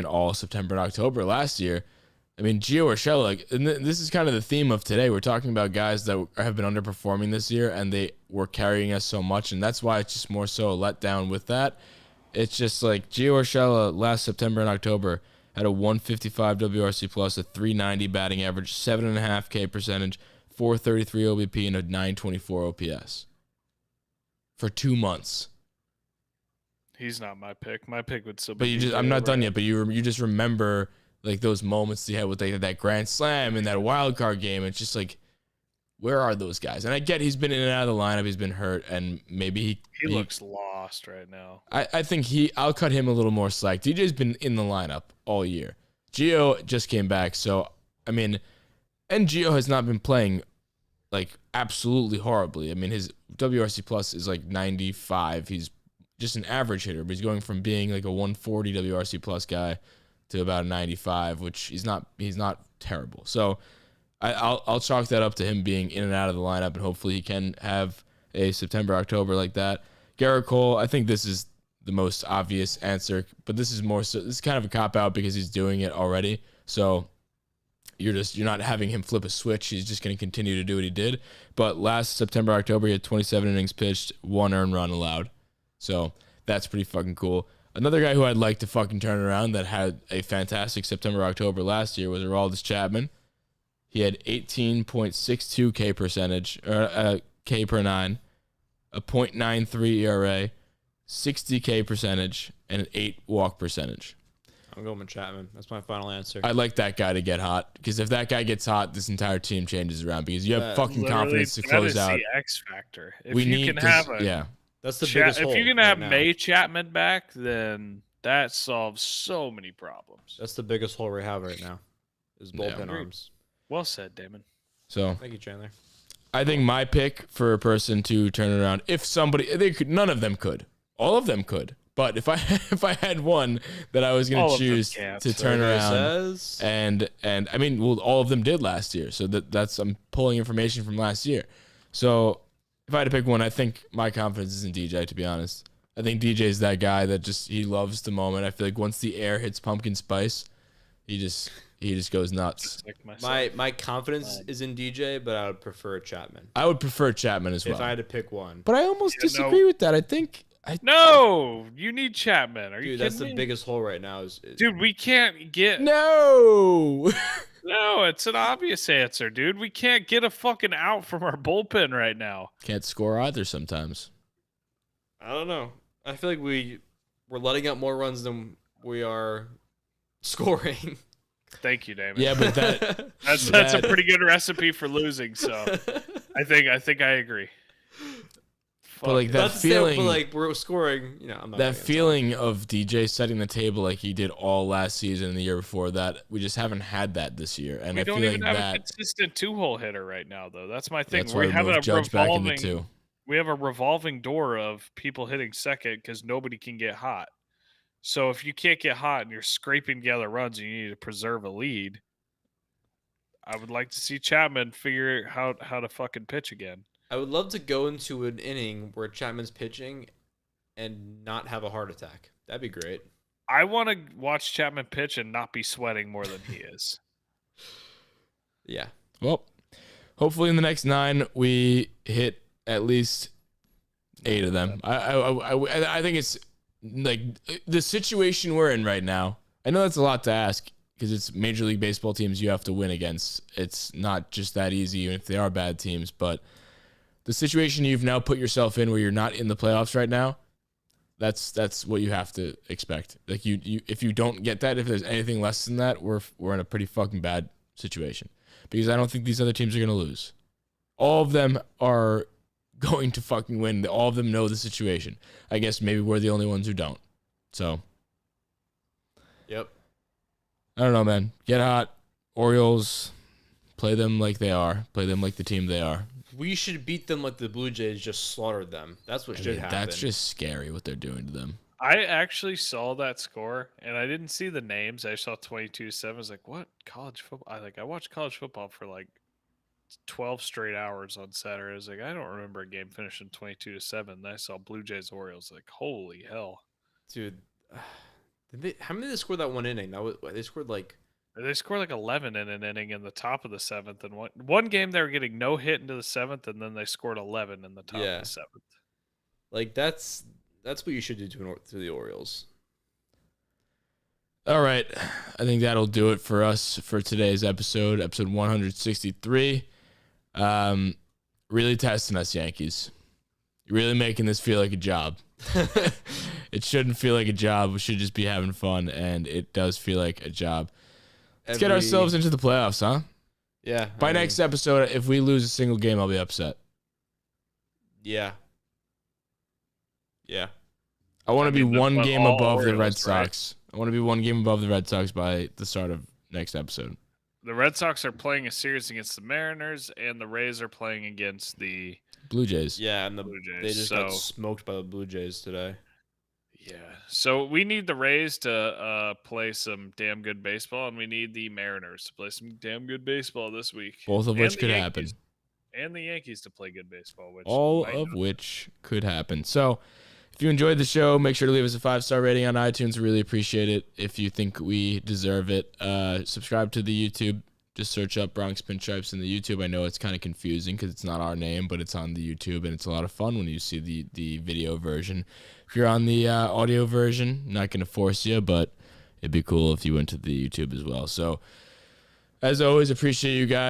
all September and October last year, I mean, Gio Urshela, and this is kind of the theme of today. We're talking about guys that have been underperforming this year, and they were carrying us so much, and that's why it's just more so a letdown with that. It's just like Gio Urshela last September and October had a 155 WRC plus, a 390 batting average, 7.5 K percentage, 433 OBP, and a 924 OPS for 2 months. he's not my pick. My pick would still be. But you just, I'm not done yet. But you just remember like those moments he had with that grand slam and that wild card game. It's just like, where are those guys? And I get he's been in and out of the lineup. He's been hurt, and maybe he looks lost right now. I think I'll cut him a little more slack. DJ's been in the lineup all year. Gio just came back, so I mean, and Gio has not been playing like absolutely horribly. I mean, his WRC plus is like 95. He's just an average hitter, but he's going from being like a 140 WRC plus guy to about a 95, which he's not terrible. So I'll chalk that up to him being in and out of the lineup, and hopefully he can have a September, October like that. Garrett Cole, I think this is the most obvious answer, but this is kind of a cop out because he's doing it already. So you're not having him flip a switch. He's just going to continue to do what he did. But last September, October, he had 27 innings pitched, 1 earned run allowed. So that's pretty fucking cool. Another guy who I'd like to fucking turn around that had a fantastic September, October last year was Aroldis Chapman. He had 18.62 K percentage, or K per 9, a .93 ERA, 60 K percentage, and an 8 walk percentage. I'm going with Chapman. That's my final answer. I'd like that guy to get hot, because if that guy gets hot, this entire team changes around, because you have fucking confidence to close out. That is the X factor. If we you need can have that's the biggest hole. If you can right have now. May Chapman back, then that solves so many problems. That's the biggest hole we have right now. Is bullpen Yeah. arms. Well said, Damon. So Thank you, Chandler. I think my pick for a person to turn it around, if somebody, none of them could. All of them could, But if I had one that I was going All to of them choose can't. to turn Survey around, says. and I mean, well, all of them did last year. So that's I'm pulling information from last year. So if I had to pick one, I think my confidence is in DJ. To be honest, I think DJ's that guy that he loves the moment. I feel like once the air hits pumpkin spice, he just goes nuts. Like myself. My confidence is in DJ, but I would prefer Chapman I would prefer Chapman as well. if I had to pick one. But I almost Yeah, disagree no. with that. I think No, you need Chapman. Are you Dude, that's kidding the me? biggest hole right now. Is Dude, we can't get. no. No, it's an obvious answer, dude. We can't get a fucking out from our bullpen right now. Can't score either sometimes. I don't know. I feel like we're letting up more runs than we are scoring. Thank you, Damon. Yeah, but that That's a that- pretty good recipe for losing. So I think I agree. But like Fuck. that Not to say, but feeling, like we're scoring. You know, I'm not that gonna feeling of DJ setting the table like he did all last season and the year before that, we just haven't had that this year. And we I feel don't even like have a that. consistent 2-hole hitter right now, though. That's my thing. That's why We we have a moved Judge back into revolving. two. We have a revolving door of people hitting second because nobody can get hot. So if you can't get hot and you're scraping together runs and you need to preserve a lead, I would like to see Chapman figure out how to fucking pitch again. I would love to go into an inning where Chapman's pitching and not have a heart attack. That'd be great. I want to watch Chapman pitch and not be sweating more than he is. Yeah. Well, hopefully in the next 9 we hit at least 8 of them. I think it's like the situation we're in right now. I know that's a lot to ask because it's Major League Baseball teams you have to win against. It's not just that easy, even if they are bad teams. But the situation you've now put yourself in, where you're not in the playoffs right now, that's what you have to expect. Like you if you don't get that, if there's anything less than that, we're in a pretty fucking bad situation. Because I don't think these other teams are gonna lose. All of them are going to fucking win. All of them know the situation. I guess maybe we're the only ones who don't. So Yep. I don't know, man. Get hot. Orioles, play them like they are. Play them like the team they are. We should beat them like the Blue Jays just slaughtered them. That's what I should mean, happen. that's just scary what they're doing to them. I actually saw that score and I didn't see the names. I saw 22-7. I was like, what college football? I watched college football for like 12 straight hours on Saturday. I was like, I don't remember a game finishing 22-7. Then I saw Blue Jays Orioles. Like, holy hell. Dude. How many did they score that one inning? They scored like They scored like 11 in an inning in the top of the 7th. And one game they were getting no hit into the 7th, and then they scored 11 in the top Yeah. of the 7th. like that's what you should do to the Orioles. All right. I think that'll do it for us for today's episode 163. Really testing us, Yankees. You're really making this feel like a job. It shouldn't feel like a job. We should just be having fun, and it does feel like a job. Let's get ourselves into the playoffs, huh? Yeah. By next episode, if we lose a single game, I'll be upset. Yeah. Yeah. I want to be mean, one but game all above the Red Orioles, right? Sox. I want to be one game above the Red Sox by the start of next episode. The Red Sox are playing a series against the Mariners, and the Rays are playing against the Blue Jays. Yeah, and Blue Jays. they just got So- smoked by the Blue Jays today. Yeah. So we need the Rays to play some damn good baseball, and we need the Mariners to play some damn good baseball this week. Both of And which the could Yankees- happen. And the Yankees to play good baseball. Which All might of not. which could happen. So if you enjoyed the show, make sure to leave us a 5-star rating on iTunes. We really appreciate it. If you think we deserve it, subscribe to the YouTube. Just search up Bronx Pinstripes in the YouTube. I know it's kind of confusing because it's not our name, but it's on the YouTube, and it's a lot of fun when you see the video version. If you're on the audio version, not going to force you, but it'd be cool if you went to the YouTube as well. So, as always, appreciate you guys.